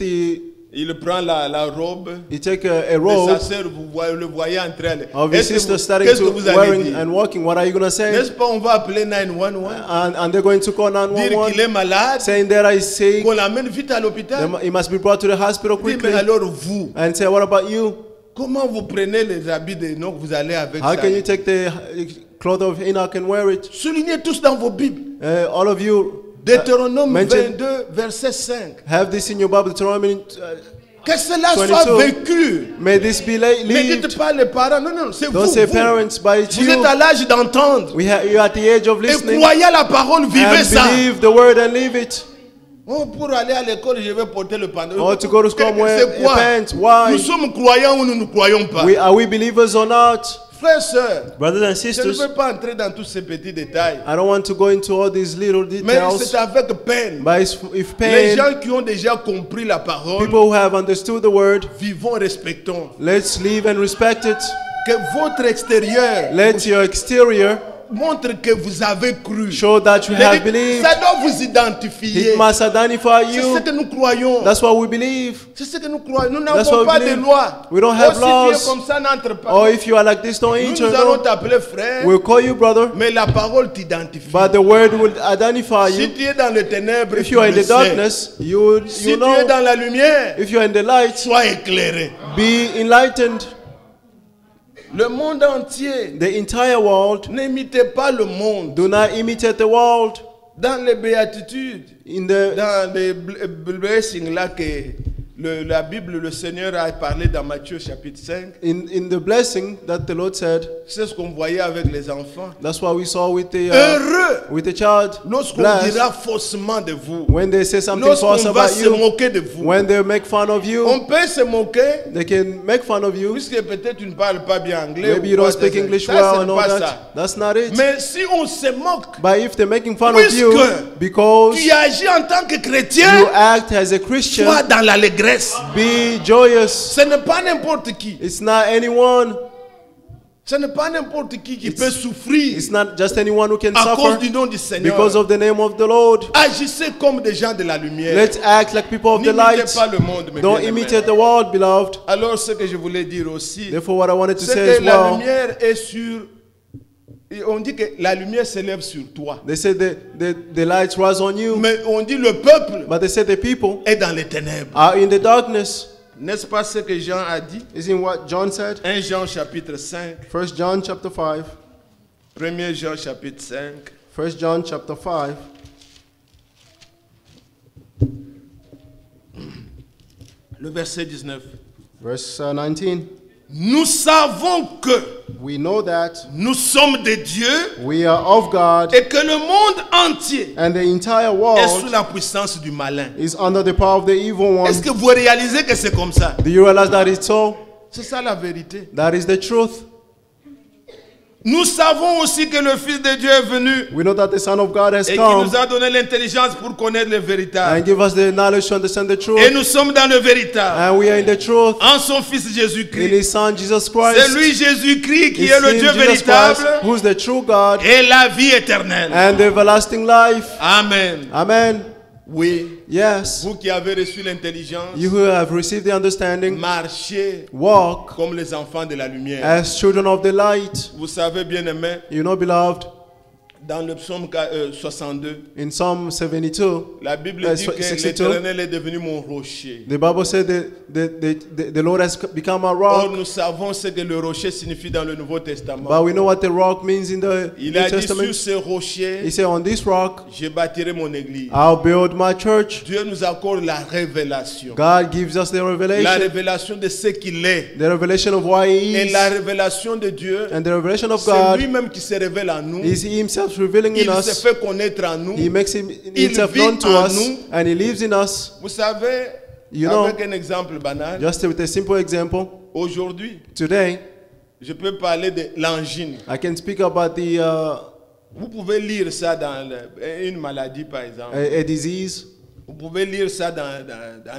S4: il prend la robe.
S3: a
S4: Et sa
S3: robe
S4: sœur, vous le voyez entre elles.
S3: of his sister starting
S4: Qu'est-ce que
S3: to
S4: vous allez
S3: wearing
S4: dire?
S3: and walking. What are you gonna say?
S4: N'est-ce pas, on va appeler 911,
S3: And they're going to call
S4: dire qu'il
S3: 911,
S4: est malade,
S3: saying that he's sick.
S4: qu'on l'amène vite à l'hôpital.
S3: He must be brought to the hospital
S4: Dis, mais
S3: quickly.
S4: alors vous,
S3: And say, what about you?
S4: comment vous prenez les habits de Enoch, vous allez avec
S3: How
S4: ça?
S3: can you take the cloth of Enoch and wear it?
S4: Soulignez tous dans vos Bibles.
S3: All of you,
S4: Deutéronome
S3: mentioned.
S4: 22, verset 5.
S3: Have this in your Bible, Deuteronomy.
S4: Que cela
S3: 22.
S4: soit vécu.
S3: May this be
S4: Ne
S3: lived.
S4: dites pas les parents. Non, non, c'est vous.
S3: Don't say
S4: Vous.
S3: parents, but it's
S4: Vous
S3: you.
S4: êtes à l'âge d'entendre.
S3: You're at the age of
S4: Et
S3: listening.
S4: croyez à la parole, vivez
S3: And
S4: ça.
S3: believe the word and live it.
S4: Oh, pour aller à l'école, je vais porter le pantalon.
S3: Or to go to school, wear
S4: C'est quoi?
S3: pants. Why?
S4: Nous sommes croyants ou nous ne croyons pas?
S3: Are we believers or not?
S4: Frères, sœurs,
S3: Brothers and
S4: je ne
S3: sisters,
S4: veux pas entrer dans tous ces petits détails.
S3: I don't want to go into all these little
S4: Mais
S3: details.
S4: c'est avec peine.
S3: But if
S4: Les
S3: pain,
S4: gens qui ont déjà compris la parole,
S3: people who have understood the word,
S4: vivons, respectons.
S3: let's live and respect it.
S4: Que votre extérieur
S3: Let your exterior
S4: montre que vous avez cru.
S3: show that you have believed.
S4: Ça doit vous identifier.
S3: It must identify
S4: C'est ce
S3: you.
S4: que nous croyons.
S3: That's what we believe.
S4: C'est ce que nous croyons. Nous
S3: That's
S4: n'avons
S3: what we
S4: pas de
S3: believe.
S4: loi.
S3: We don't have
S4: Si tu
S3: laws.
S4: es comme ça, n'entre pas.
S3: Or if you are like this, don't enter.
S4: Nous allons
S3: No.
S4: t'appeler frère,
S3: We'll call you brother,
S4: mais la parole t'identifie.
S3: but the word will identify
S4: Si
S3: you.
S4: tu es dans les ténèbres,
S3: If
S4: tu
S3: you are in
S4: le
S3: the
S4: sais.
S3: darkness, you
S4: Si tu es
S3: know.
S4: dans la lumière,
S3: If you are in the light,
S4: sois éclairé.
S3: be enlightened.
S4: Le monde entier,
S3: The entire world,
S4: n'imitez pas le monde.
S3: do not imitate the world.
S4: Dans les béatitudes,
S3: In the
S4: dans les blessings là que la Bible, le Seigneur a parlé dans Matthieu chapitre 5,
S3: in the blessing that the Lord said,
S4: c'est ce qu'on voyait avec les enfants.
S3: that's what we saw
S4: Heureux
S3: with the child.
S4: lorsqu'on
S3: Blessed
S4: dira faussement de vous,
S3: when they say something false
S4: lorsqu'on va
S3: about
S4: se
S3: you,
S4: moquer de vous.
S3: when they make fun of you,
S4: On peut se moquer,
S3: they can make fun of you.
S4: puisque peut-être tu ne parles pas bien anglais.
S3: Maybe
S4: ou
S3: you don't
S4: quoi,
S3: speak
S4: ça,
S3: English
S4: ça,
S3: well
S4: c'est
S3: and all
S4: pas
S3: that.
S4: ça.
S3: That's not it.
S4: Mais si on se moque,
S3: But if they're making fun of you
S4: Puisque
S3: because
S4: tu agis en tant que
S3: you
S4: chrétien,
S3: act as a Christian,
S4: sois dans l'allégresse.
S3: be joyous.
S4: Ce n'est pas n'importe qui.
S3: It's not anyone.
S4: Ce n'est pas n'importe qui
S3: It's-
S4: peut souffrir
S3: It's not just anyone who can
S4: à cause
S3: suffer
S4: du nom du Seigneur.
S3: because of the name of the Lord.
S4: Agissez comme des gens de la lumière.
S3: Let's act like people of the
S4: N'imitez
S3: light.
S4: pas le monde, mes
S3: Don't
S4: bien-aimés.
S3: imitate the world, beloved.
S4: Alors, ce que je voulais dire aussi,
S3: Therefore, what I wanted to
S4: c'est
S3: say as
S4: que la
S3: well,
S4: lumière est sur... et on dit que la lumière s'élève sur toi.
S3: they said the lights rise on you,
S4: Mais on dit le peuple
S3: but they said the people
S4: est dans les ténèbres.
S3: are in the darkness.
S4: N'est-ce pas ce que Jean a dit?
S3: Isn't what John said?
S4: 1 Jean chapitre 5.
S3: 1 John chapter 5.
S4: 1 Jean chapitre 5.
S3: 1 John chapter 5.
S4: Le verset 19.
S3: Verse 19.
S4: Nous savons que
S3: We know that
S4: nous sommes de Dieu
S3: we are of God
S4: et que le monde entier
S3: and the entire
S4: est sous
S3: world
S4: la puissance du malin.
S3: is under the power of the evil one.
S4: Est-ce que vous réalisez que c'est comme ça?
S3: Do you realize that it's so?
S4: C'est ça la vérité.
S3: That is the truth.
S4: Nous savons aussi que le Fils de Dieu est venu
S3: We know that the Son of God has
S4: et qu'il
S3: come
S4: nous a donné l'intelligence pour connaître le véritable.
S3: and give us the knowledge to understand the
S4: Et
S3: truth.
S4: nous sommes dans le véritable.
S3: And we are in the truth
S4: En son Fils
S3: in
S4: Jésus-Christ.
S3: His Son Jesus
S4: C'est
S3: Christ.
S4: lui Jésus-Christ qui
S3: It's
S4: est le
S3: in
S4: Dieu
S3: Jesus
S4: véritable
S3: Christ, who's the true God
S4: et la vie éternelle.
S3: and the everlasting life.
S4: Amen.
S3: Amen.
S4: Oui,
S3: Yes.
S4: vous qui avez reçu l'intelligence,
S3: You who have received the understanding,
S4: marchez
S3: walk
S4: comme les enfants de la lumière.
S3: as children of the light.
S4: Vous savez, bien-aimés,
S3: You know, beloved,
S4: dans le psaume 62,
S3: in Psalm 72,
S4: la Bible dit que
S3: 62,
S4: l'Éternel est devenu mon rocher.
S3: the Bible said that the Lord has become our
S4: Or,
S3: rock.
S4: nous savons ce que le rocher signifie dans le Nouveau Testament.
S3: But we know what the rock means in the
S4: Il
S3: New
S4: a dit, sur
S3: Testament.
S4: ce rocher,
S3: He said, on this rock,
S4: je bâtirai mon église.
S3: I'll build my church.
S4: Dieu nous accorde la révélation.
S3: God gives us the
S4: La
S3: revelation.
S4: révélation de ce qu'il est.
S3: The revelation of why He
S4: Et
S3: is.
S4: la révélation de Dieu,
S3: And the revelation of
S4: c'est
S3: God
S4: lui-même qui se révèle en nous.
S3: is He Himself revealing in
S4: Il se
S3: us.
S4: fait connaître en nous.
S3: He makes Himself
S4: vit
S3: known to
S4: en
S3: us.
S4: nous.
S3: And He lives in us.
S4: Vous savez,
S3: You know,
S4: avec un exemple banal,
S3: just with a simple example,
S4: aujourd'hui,
S3: today,
S4: je peux parler de l'angine.
S3: I can speak about
S4: Vous pouvez lire ça dans une maladie, par exemple.
S3: a disease.
S4: Vous pouvez lire ça dans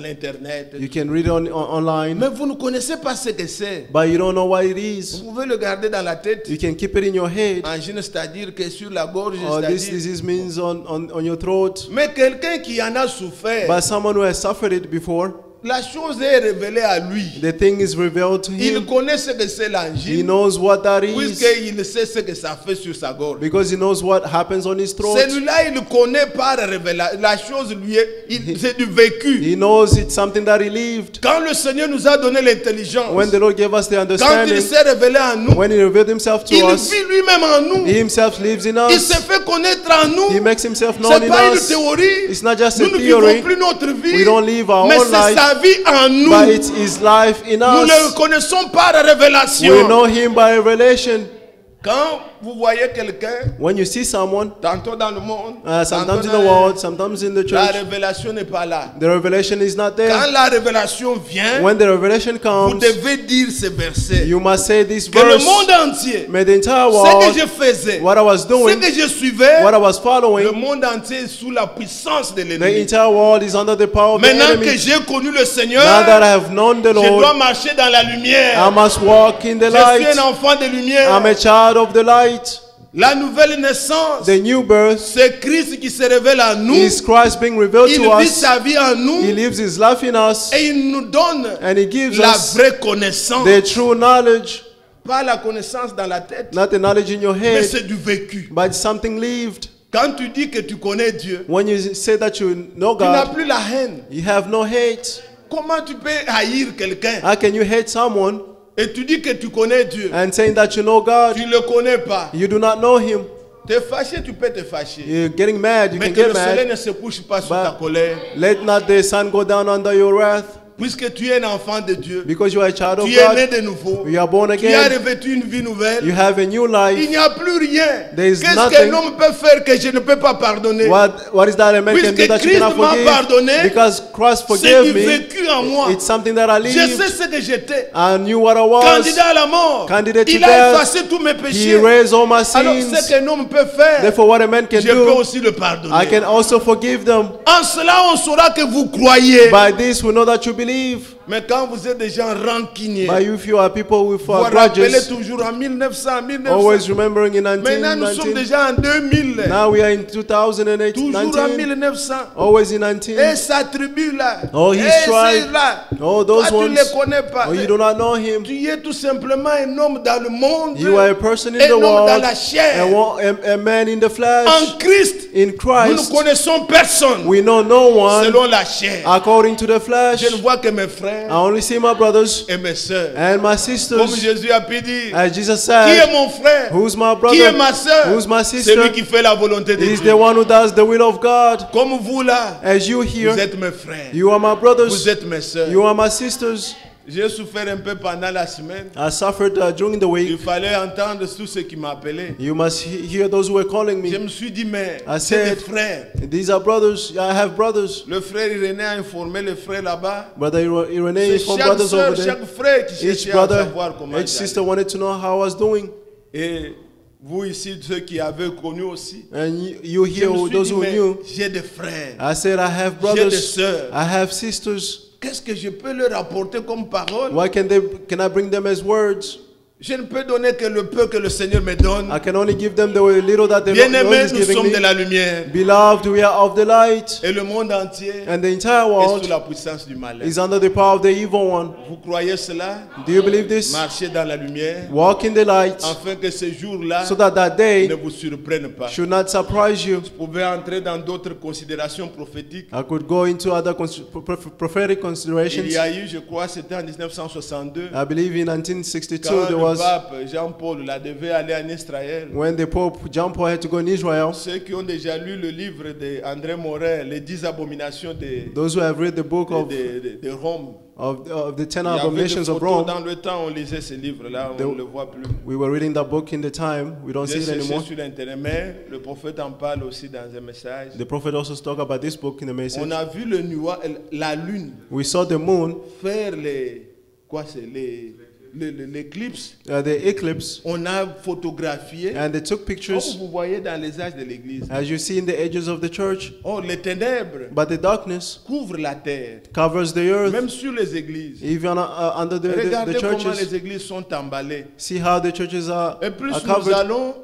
S4: l'Internet.
S3: You can read it online.
S4: Mais vous ne connaissez pas ce que c'est.
S3: But you don't know what it is.
S4: Vous pouvez le garder dans la tête.
S3: You can keep it in your head.
S4: Angine, c'est-à-dire que sur la gorge,
S3: Or this
S4: c'est-à-dire...
S3: disease means on your throat.
S4: Mais quelqu'un qui en a souffert,
S3: But someone who has suffered it before,
S4: la chose est révélée à lui.
S3: The thing is revealed to
S4: Il
S3: him.
S4: connaît ce que c'est
S3: He
S4: l'angile,
S3: knows what that is
S4: puisqu'il sait ce que ça fait sur sa gorge.
S3: because he knows what happens on his throat.
S4: Celui-là, il connaît par révélation. La chose lui est, c'est du vécu.
S3: He knows it's something that he lived.
S4: Quand le Seigneur nous a donné l'intelligence,
S3: When the Lord gave us the
S4: quand
S3: understanding,
S4: il s'est révélé à nous,
S3: when he revealed himself to
S4: il
S3: us,
S4: vit lui-même en nous.
S3: he himself lives in
S4: Il
S3: us.
S4: se fait connaître en
S3: He
S4: nous.
S3: makes himself known
S4: C'est
S3: in
S4: pas une
S3: us.
S4: théorie.
S3: It's not just a
S4: Nous ne vivons
S3: theory,
S4: plus notre vie,
S3: we don't live our
S4: mais
S3: own
S4: c'est
S3: life,
S4: sa vie en nous.
S3: but it's his life in
S4: Nous le
S3: us.
S4: connaissons par
S3: We
S4: révélation.
S3: know him by revelation.
S4: Quand vous voyez quelqu'un,
S3: When you see someone,
S4: tantôt dans le monde,
S3: sometimes
S4: tantôt
S3: in the
S4: dans-
S3: world, sometimes in the
S4: la
S3: church,
S4: révélation n'est pas là.
S3: the revelation is not
S4: Quand
S3: there.
S4: la révélation vient,
S3: When the revelation
S4: vous
S3: comes,
S4: devez dire ces versets.
S3: you must say this
S4: Que le
S3: verse.
S4: monde entier,
S3: May the entire
S4: ce
S3: world,
S4: que je faisais,
S3: what I was
S4: ce
S3: doing,
S4: que je suivais,
S3: what I was
S4: le
S3: following,
S4: monde entier est sous la puissance de
S3: the
S4: l'ennemi.
S3: entire world is under the power of the
S4: Maintenant que
S3: enemy.
S4: j'ai connu le Seigneur,
S3: Now that I have known the
S4: je dois
S3: Lord,
S4: marcher dans la lumière.
S3: I must walk in the
S4: Je suis
S3: light.
S4: un enfant de lumière.
S3: I'm a child of the light.
S4: La nouvelle naissance,
S3: The new birth
S4: c'est Christ qui se révèle à nous.
S3: is Christ being revealed
S4: Il
S3: to
S4: vit
S3: us.
S4: sa vie en nous
S3: He lives his life in us,
S4: et il nous donne
S3: and he gives
S4: la
S3: us
S4: vraie connaissance.
S3: the true knowledge,
S4: Pas la connaissance dans la tête,
S3: not the knowledge in your
S4: mais
S3: head,
S4: c'est du vécu.
S3: but something lived.
S4: Quand tu dis que tu connais Dieu,
S3: When you say that you know
S4: tu n'as
S3: God,
S4: plus la haine.
S3: you have no hate.
S4: Comment tu peux haïr quelqu'un
S3: How can you hate someone
S4: et tu dis que tu connais Dieu?
S3: and saying that you know God?
S4: Tu ne le connais pas.
S3: You do not know him.
S4: T'es fâché, tu peux te fâcher.
S3: You're getting mad, you
S4: Mais
S3: can
S4: que
S3: get
S4: le soleil
S3: mad.
S4: ne se couche pas sur
S3: But
S4: ta colère.
S3: let not the sun go down under your wrath,
S4: Puisque tu es un enfant de Dieu,
S3: because you are a child of
S4: tu es né
S3: God.
S4: de nouveau,
S3: You are born
S4: tu as
S3: again.
S4: revêtu une vie nouvelle.
S3: You have a new
S4: Il
S3: life.
S4: n'y a plus rien.
S3: There is
S4: Qu'est-ce
S3: nothing.
S4: qu'un homme peut faire que je ne peux pas pardonner?
S3: What is that a man can do
S4: Puisque
S3: that you
S4: Christ
S3: cannot
S4: m'a
S3: forgive?
S4: pardonné,
S3: Because Christ
S4: C'est
S3: forgave
S4: du
S3: me.
S4: vécu en moi.
S3: It's something that I
S4: Je sais
S3: lived.
S4: ce que j'étais.
S3: I knew what I was.
S4: Candidat à la mort.
S3: Candidate to
S4: Il a
S3: death.
S4: effacé tous mes
S3: He
S4: péchés.
S3: erased all my
S4: Alors
S3: sins.
S4: ce qu'un homme peut faire,
S3: Therefore, what a man can
S4: je peux
S3: do,
S4: aussi le pardonner.
S3: I can also forgive them.
S4: En cela, on saura que vous croyez.
S3: By this, we know that you believe.
S4: Mais quand vous êtes des gens rancuniers,
S3: By if you are people with
S4: vous vous rappelez
S3: grudges,
S4: toujours en 1900, 1900.
S3: always remembering in
S4: Maintenant, nous sommes
S3: 1919.
S4: déjà en 2000.
S3: Now we are in 2008,
S4: Toujours en
S3: 19.
S4: 1900.
S3: Always in
S4: Et
S3: 19.
S4: sa tribu là.
S3: Oh, his
S4: et
S3: tribe.
S4: c'est là.
S3: Oh,
S4: Toi,
S3: those
S4: tu
S3: ones.
S4: ne les connais pas.
S3: Oh, you do not know him.
S4: Tu es tout simplement un homme dans le monde.
S3: You are a person in
S4: un
S3: the
S4: homme dans
S3: world,
S4: la chair.
S3: a man in the flesh.
S4: En Christ,
S3: In
S4: nous ne
S3: Christ,
S4: connaissons personne
S3: we know no one
S4: selon la chair.
S3: according to the flesh.
S4: Je ne vois que mes frères
S3: I only see my brothers
S4: et mes sœurs.
S3: and my
S4: Comme
S3: sisters.
S4: Jésus a pu dire,
S3: As Jesus
S4: qui est
S3: said,
S4: mon frère?
S3: who's my
S4: Qui est
S3: brother?
S4: ma sœur?
S3: Who's my
S4: Celui
S3: sister?
S4: qui fait la volonté de
S3: He's
S4: Dieu.
S3: the one who does the will of God.
S4: Comme vous là,
S3: As you
S4: vous
S3: here,
S4: êtes mes frères.
S3: you are my
S4: Vous
S3: brothers.
S4: êtes mes sœurs.
S3: You are my sisters.
S4: J'ai souffert un peu pendant la semaine.
S3: I suffered during the
S4: Il
S3: week.
S4: fallait entendre tous ceux qui m'appelaient.
S3: You must hear those who were calling
S4: Je
S3: me.
S4: me suis dit, mais
S3: I
S4: c'est des
S3: said,
S4: frères.
S3: These are brothers. I have brothers.
S4: Le frère Irénée a informé le frère là-bas.
S3: Brother Irene
S4: C'est
S3: from
S4: chaque
S3: brothers
S4: sœur,
S3: over there.
S4: chaque frère qui
S3: Each
S4: cherchait à
S3: brother,
S4: savoir comment
S3: each
S4: j'allais.
S3: sister wanted to know how I was doing.
S4: Et vous ici, ceux qui avez connu aussi,
S3: And you
S4: je
S3: here,
S4: me suis
S3: those
S4: dit,
S3: who
S4: mais
S3: knew.
S4: j'ai des frères.
S3: I said, I have
S4: J'ai des
S3: brothers.
S4: sœurs.
S3: I have sisters.
S4: Qu'est-ce que je peux leur apporter comme parole?
S3: Why can I bring them as words?
S4: Je ne peux donner que le peu que le Seigneur me donne.
S3: I can only give them the little that the Lord
S4: Bien-aimés,
S3: is
S4: nous
S3: giving
S4: sommes de
S3: me.
S4: la lumière.
S3: Beloved, we are of the light,
S4: Et le monde entier
S3: and the entire
S4: est sous
S3: world
S4: la puissance du malin.
S3: is under the power of the evil one.
S4: Vous croyez cela?
S3: Do you believe this?
S4: Marchez dans la lumière
S3: Walk in the light,
S4: afin que ce jour-là
S3: so that day
S4: ne vous surprenne pas.
S3: should not surprise you.
S4: Vous pouvez entrer dans d'autres considérations prophétiques.
S3: I could go into other prophetic
S4: Il
S3: considerations.
S4: y a eu, je crois, c'était en 1962,
S3: I believe in 1962
S4: quand
S3: there
S4: le
S3: was
S4: pape Jean-Paul là, devait aller en Israël.
S3: when the Pope John Paul had to go in Israel.
S4: Ceux qui ont déjà lu le livre d'André Morin, Les 10 abominations
S3: Those who have read the book
S4: de Rome.
S3: of the 10
S4: Il y avait des
S3: abominations of
S4: photos.
S3: Rome,
S4: Dans le temps, on lisait ce livre-là, on ne le voit plus.
S3: we were reading that book in the time. We don't see
S4: J'ai
S3: it
S4: cherché
S3: anymore.
S4: sur Internet, mais le prophète en parle aussi dans un message.
S3: The prophet also talked about this book in the message.
S4: On a vu le nuage, la lune
S3: We saw the moon,
S4: faire l'éclipse.
S3: the eclipse,
S4: On a photographié.
S3: and they took
S4: Comme
S3: pictures,
S4: vous voyez dans les âges de l'église.
S3: as you see in the edges of the church.
S4: Oh, les ténèbres
S3: But the darkness
S4: couvrent la terre,
S3: covers the earth,
S4: même sur les églises.
S3: even under the
S4: Regardez comment
S3: churches.
S4: les églises sont emballées.
S3: See how the churches are
S4: Et plus nous
S3: covered.
S4: allons,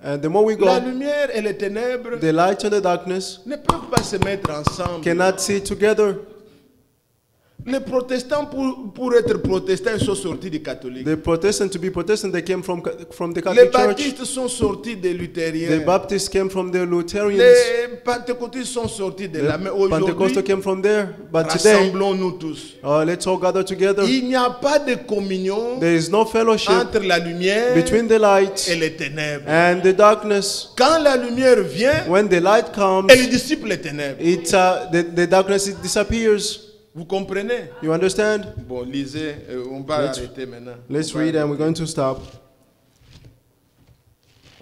S3: And the more we
S4: la
S3: go,
S4: lumière et les ténèbres
S3: the light and the darkness
S4: ne peuvent pas se mettre ensemble.
S3: cannot sit together.
S4: Cannot sit together.
S3: Cannot sit together.
S4: Les protestants, pour être protestants, ils sont sortis du catholique.
S3: The Protestant, to be Protestant, they came from the
S4: Les
S3: Catholic Church.
S4: baptistes sont sortis des luthériens.
S3: The Baptists came from the Lutherans.
S4: Les pentecôtistes sont sortis de là. Mais
S3: Pentecostal
S4: aujourd'hui,
S3: came from there. But today,
S4: rassemblons-nous tous.
S3: let's all gather together.
S4: Il n'y a pas de communion
S3: There is no fellowship
S4: entre la lumière
S3: between the light
S4: et les ténèbres.
S3: and the darkness.
S4: Quand la lumière vient,
S3: When the light comes,
S4: elle dissipe les ténèbres.
S3: the darkness it disappears.
S4: Vous comprenez?
S3: You understand?
S4: Bon, lisez, on va arrêter maintenant.
S3: Let's
S4: On va
S3: read and
S4: arrêter.
S3: we're going to stop.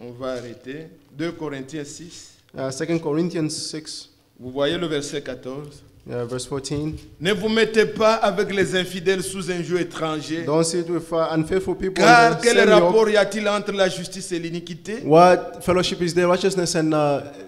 S4: On va arrêter. 2 Corinthiens 6.
S3: 2 Corinthians 6,
S4: Vous voyez le verset 14.
S3: verse 14.
S4: Ne vous mettez pas avec les infidèles sous un joug étranger.
S3: Don't sit with unfaithful people.
S4: Car
S3: under the
S4: quel
S3: same yoke.
S4: rapport y a-t-il entre la justice et l'iniquité?
S3: What fellowship is there? Righteousness and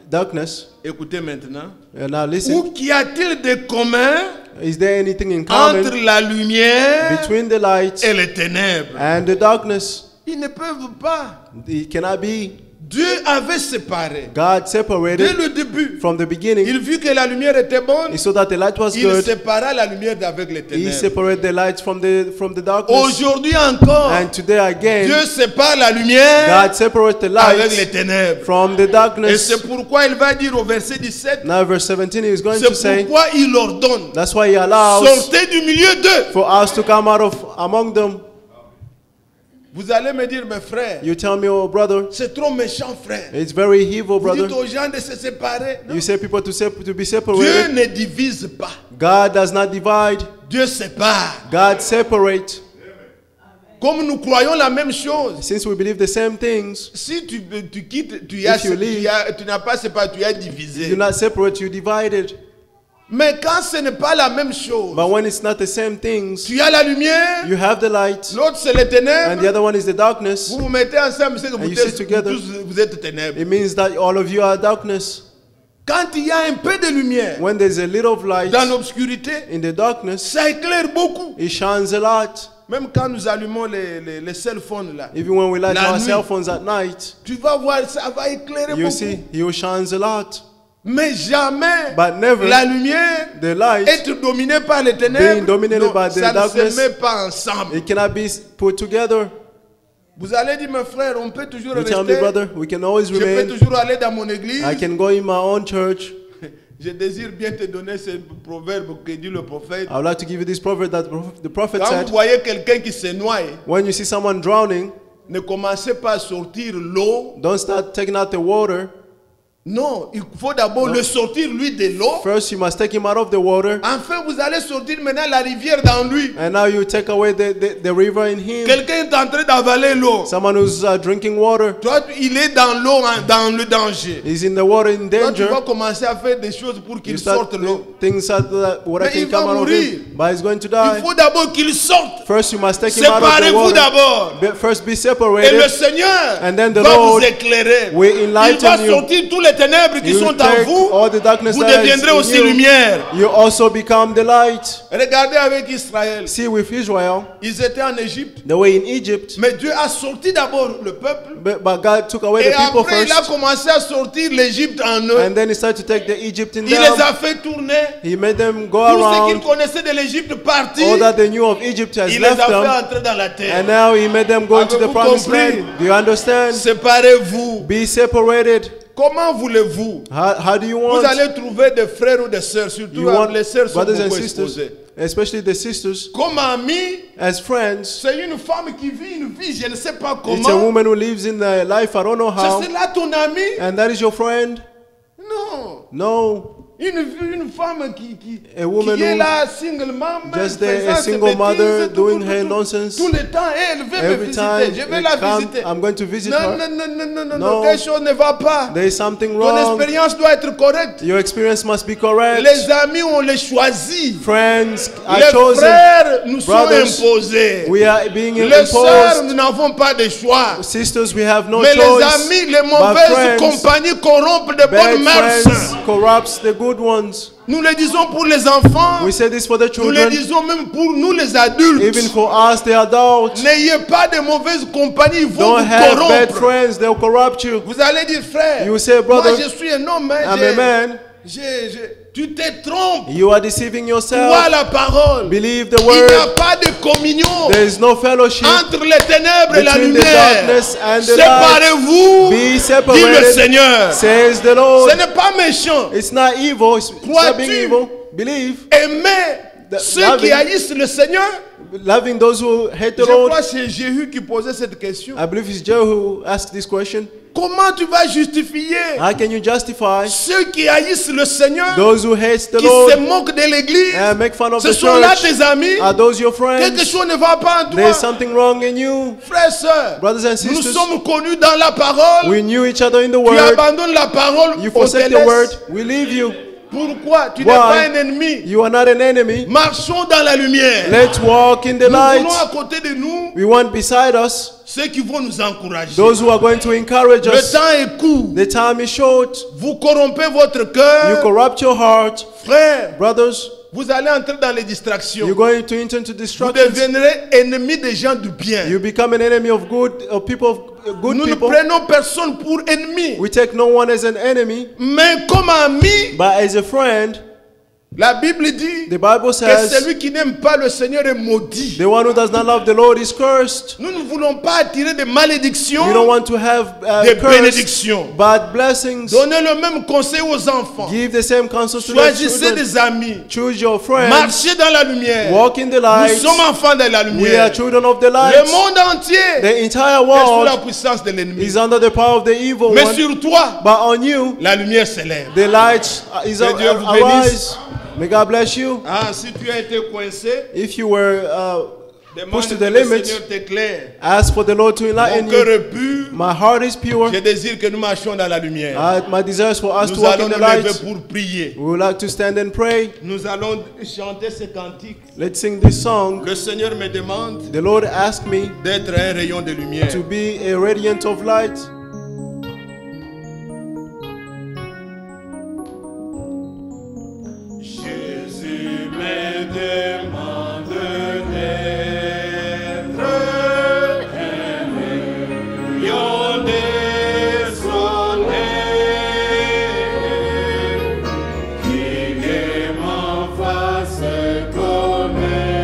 S3: darkness.
S4: Écoutez maintenant.
S3: And now listen.
S4: Ou qu'y a-t-il de commun
S3: Is there anything in common
S4: entre la lumière
S3: between the light
S4: et les ténèbres?
S3: and the darkness?
S4: Ils ne peuvent pas.
S3: It cannot be.
S4: Dieu avait séparé.
S3: God
S4: Dès
S3: separated
S4: le début,
S3: from the beginning.
S4: il vit que la lumière était bonne.
S3: He saw that the light was
S4: Il
S3: good.
S4: sépara la lumière d'avec les
S3: He
S4: ténèbres.
S3: separated the light from the darkness.
S4: Aujourd'hui encore,
S3: And today again,
S4: Dieu sépare la lumière
S3: God separates the
S4: avec les
S3: light
S4: ténèbres.
S3: from the
S4: Et
S3: darkness.
S4: c'est pourquoi il va dire au verset 17,
S3: Now verse 17 he is going to
S4: c'est
S3: say,
S4: pourquoi il ordonne,
S3: that's why he allows
S4: sortez du milieu d'eux.
S3: for us to come out of among them.
S4: Vous allez me dire, mes frères,
S3: You tell me, oh brother,
S4: c'est trop méchant, frère.
S3: it's very evil,
S4: Vous
S3: brother.
S4: dites aux gens de se séparer. Non.
S3: You say people to be
S4: Dieu
S3: separated.
S4: ne divise pas.
S3: God does not divide.
S4: Dieu sépare.
S3: God separates.
S4: Comme nous croyons la même chose.
S3: Since we believe the same things,
S4: Si tu quittes,
S3: If you leave,
S4: tu n'as pas séparé, tu as
S3: you
S4: divisé.
S3: do not separate, you divided.
S4: Mais quand ce n'est pas la même chose,
S3: But when it's not the same things,
S4: tu as la lumière,
S3: you have the light,
S4: l'autre c'est les
S3: and
S4: ténèbres.
S3: the other one is the darkness.
S4: Vous vous mettez ensemble, c'est que
S3: And
S4: vous
S3: you sit
S4: êtes,
S3: together.
S4: vous êtes ténèbres.
S3: It means that all of you are darkness.
S4: Quand il y a un peu de lumière
S3: When there's a little of light
S4: dans l'obscurité,
S3: in the darkness,
S4: ça éclaire beaucoup.
S3: it shines a lot.
S4: Même quand nous allumons les cell phones là,
S3: Even when we light
S4: La
S3: our
S4: nuit.
S3: cell phones at night,
S4: tu vas voir, ça va éclairer
S3: you
S4: beaucoup.
S3: see, he shines a lot.
S4: Mais jamais
S3: But never
S4: la lumière
S3: the light,
S4: être dominée par les ténèbres.
S3: Being dominated
S4: Non,
S3: by the
S4: ça ne
S3: darkness.
S4: se met pas ensemble.
S3: it cannot be put together.
S4: Vous allez dire, mes frères, on peut toujours
S3: You tell me,
S4: rester.
S3: brother, we can always
S4: Je peux
S3: remain.
S4: toujours aller dans mon église.
S3: I can go in my own church.
S4: Je désire bien te donner ce proverbe que dit le prophète.
S3: I would like to give you this proverb that the prophet
S4: Quand
S3: said,
S4: vous voyez quelqu'un qui se noie,
S3: when you see someone drowning,
S4: ne commencez pas à sortir l'eau.
S3: don't start taking out the water.
S4: Non, il faut d'abord le sortir lui de l'eau.
S3: First, you must take him out of the water.
S4: Enfin, vous allez sortir maintenant la rivière dans lui.
S3: And now you take away the river in him.
S4: Quelqu'un est en train d'avaler l'eau.
S3: Someone who's drinking water.
S4: Toi, il est dans l'eau, dans le danger.
S3: He's in the water in
S4: Toi, tu
S3: danger.
S4: vas commencer à faire des choses pour
S3: You
S4: qu'il
S3: start
S4: sorte l'eau.
S3: things that water
S4: Mais
S3: can
S4: il va
S3: come out of
S4: mourir.
S3: him. But he's going to
S4: Il
S3: die.
S4: faut d'abord qu'il sorte.
S3: First, you must take him out of the
S4: Séparez-vous
S3: water.
S4: d'abord.
S3: First, be
S4: Et le
S3: separated.
S4: Seigneur
S3: And then the
S4: va
S3: Lord
S4: vous éclairer.
S3: will
S4: Il
S3: enlighten
S4: va
S3: you.
S4: sortir tous les ténèbres qui
S3: You
S4: sont en
S3: take
S4: vous.
S3: all the darkness
S4: Vous
S3: that is
S4: deviendrez
S3: in
S4: aussi
S3: you.
S4: lumière.
S3: You also become the light.
S4: Regardez avec Israël.
S3: See, with Israel,
S4: Ils étaient en Égypte.
S3: they were in Egypt,
S4: Mais Dieu a sorti d'abord le peuple.
S3: but God took away
S4: Et
S3: the people
S4: après, il a
S3: first.
S4: commencé à sortir l'Égypte en eux.
S3: And then he started to take the Egypt in
S4: Il les
S3: them.
S4: a fait tourner.
S3: He made them go
S4: Tout ce qu'ils
S3: around.
S4: connaissaient de l'Égypte partir.
S3: All that they knew of Egypt has
S4: Il les a
S3: left
S4: fait
S3: them.
S4: entrer dans la terre.
S3: And now he made them go into the
S4: Avez-vous
S3: promised
S4: compris?
S3: land. Do you understand?
S4: Séparez-vous.
S3: Be separated.
S4: Comment voulez-vous?
S3: How do you
S4: Vous
S3: want?
S4: allez trouver des frères ou des sœurs, surtout
S3: You want
S4: les sœurs sont
S3: brothers and
S4: beaucoup
S3: sisters,
S4: exposées.
S3: especially the sisters,
S4: Comme amie,
S3: as friends.
S4: c'est une femme qui vit une vie, je ne sais pas
S3: It's a
S4: comment.
S3: woman who lives in the life, I don't know how.
S4: C'est là ton ami?
S3: And that is your friend?
S4: Non.
S3: No.
S4: Une femme qui
S3: A woman
S4: est
S3: who
S4: là, single mom,
S3: just
S4: faisant
S3: a
S4: ses
S3: single mother
S4: bêtises,
S3: doing her nonsense.
S4: Tout le temps, elle veut me
S3: Every
S4: visiter,
S3: time
S4: je vais
S3: it
S4: la
S3: come,
S4: visiter.
S3: I'm going to visit
S4: Non,
S3: her.
S4: non,
S3: No.
S4: quelque chose ne va pas.
S3: There is something
S4: Ton
S3: wrong.
S4: expérience doit être correcte.
S3: Your experience must be correct.
S4: Les amis, on les choisit.
S3: Friends are
S4: Les
S3: chosen.
S4: frères nous sont
S3: Brothers,
S4: imposés.
S3: We are being
S4: Les sœurs,
S3: imposed.
S4: nous n'avons pas de choix.
S3: Sisters, we have no
S4: Mais les
S3: choice.
S4: amis, les
S3: But
S4: mauvaises
S3: friends,
S4: compagnies corrompent de
S3: bad
S4: bonnes mœurs.
S3: friends corrupts the good ones.
S4: Nous le disons pour les enfants.
S3: We say this for the
S4: Nous le
S3: children,
S4: disons même pour nous les adultes.
S3: even for us, the adults.
S4: N'ayez pas de mauvaises compagnies, ils vont
S3: Don't
S4: vous
S3: have bad
S4: corrompre.
S3: friends, they'll corrupt you.
S4: Vous allez dire, frère,
S3: You say,
S4: moi
S3: brother,
S4: je suis un homme. Hein,
S3: I'm a man.
S4: j'ai Tu te trompes.
S3: You are deceiving
S4: Crois
S3: yourself.
S4: la parole.
S3: Believe the
S4: Il n'y a
S3: word.
S4: pas de communion
S3: There is no fellowship
S4: entre les ténèbres et la
S3: between the
S4: lumière.
S3: darkness and the light.
S4: Séparez-vous,
S3: Be
S4: dit le
S3: separated,
S4: Seigneur.
S3: says the Lord.
S4: Ce n'est pas méchant.
S3: It's not evil. It's not being
S4: Crois-tu?
S3: evil. Believe.
S4: Aimer ceux qui
S3: loving-
S4: haïssent le Seigneur.
S3: Loving those who hate
S4: Je
S3: the Lord.
S4: crois que c'est Jéhu qui posait cette question.
S3: I believe it's Joe who asked this question.
S4: Comment tu vas justifier
S3: How can you justify
S4: ceux qui haïssent le Seigneur,
S3: those who hate the
S4: qui
S3: Lord
S4: se moquent de l'église?
S3: and make fun of
S4: Ce
S3: the
S4: sont là
S3: church?
S4: tes amis.
S3: Are those your
S4: Quelque
S3: friends?
S4: chose ne va pas en toi.
S3: There's something wrong in you.
S4: Frères et sœurs,
S3: Brothers and
S4: nous
S3: sisters,
S4: sommes connus dans la parole.
S3: we knew each other in the
S4: Tu
S3: word.
S4: abandonnes la parole,
S3: You
S4: on te
S3: forsake the
S4: laisse.
S3: word, we leave you.
S4: Pourquoi? Tu n'es
S3: Why?
S4: pas un ennemi.
S3: You are not an enemy.
S4: Marchons dans la lumière.
S3: Let's walk in the
S4: Nous
S3: light.
S4: voulons à côté de nous
S3: We want beside us
S4: ceux qui vont nous encourager.
S3: those who are going to encourage
S4: Le
S3: us.
S4: temps est court.
S3: The time is short.
S4: Vous corrompez votre
S3: You
S4: cœur.
S3: corrupt your heart.
S4: Frère,
S3: Brothers,
S4: vous allez entrer dans les distractions.
S3: you're going to enter into
S4: Vous
S3: destruction.
S4: deviendrez ennemi des gens du bien.
S3: You become an enemy of people of good
S4: Nous ne
S3: people.
S4: prenons personne pour ennemi.
S3: We take no one as an enemy,
S4: Mais comme ami,
S3: but as a friend.
S4: la Bible dit
S3: The Bible
S4: que
S3: says
S4: celui qui n'aime pas le Seigneur est maudit.
S3: the one who does not love the Lord is cursed.
S4: Nous ne voulons pas attirer des malédictions,
S3: You don't want to have
S4: des
S3: cursed,
S4: bénédictions.
S3: bad blessings.
S4: Donnez le même conseil aux enfants.
S3: Give the same counsel to the
S4: Choisissez
S3: children.
S4: des amis.
S3: Choose your friends.
S4: Marchez dans la lumière.
S3: Walk in the
S4: Nous
S3: light.
S4: sommes enfants de la
S3: We are
S4: lumière.
S3: children of the light.
S4: Le monde entier
S3: The entire
S4: est sous la
S3: world
S4: puissance de l'ennemi.
S3: is under the power of the evil
S4: Mais
S3: one.
S4: sur toi,
S3: But on you,
S4: la lumière s'élève.
S3: the light is
S4: Que Dieu vous bénisse.
S3: arise. May God bless you.
S4: Ah, si tu as été coincé,
S3: If you were
S4: demande
S3: pushed to
S4: que
S3: the
S4: le
S3: limit,
S4: Seigneur t'éclaire.
S3: ask for the Lord to
S4: Mon
S3: enlighten
S4: cœur
S3: you.
S4: est pur.
S3: My heart is pure.
S4: Je désire que nous marchions dans la lumière.
S3: My desire is for us to
S4: Nous
S3: walk
S4: allons
S3: in the
S4: nous lever
S3: light.
S4: pour prier.
S3: We would like to stand and pray.
S4: Nous allons chanter ce cantique.
S3: Let's sing this song.
S4: Le Seigneur me demande
S3: The Lord asked me
S4: d'être un rayon de lumière.
S3: to be a radiant of light.
S4: Jésus me demande d'être un rayon de soleil qui m'en fasse connaître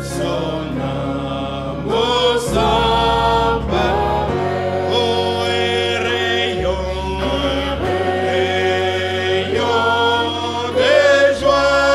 S4: son amour sans pareil. Oh, et rayon de joie.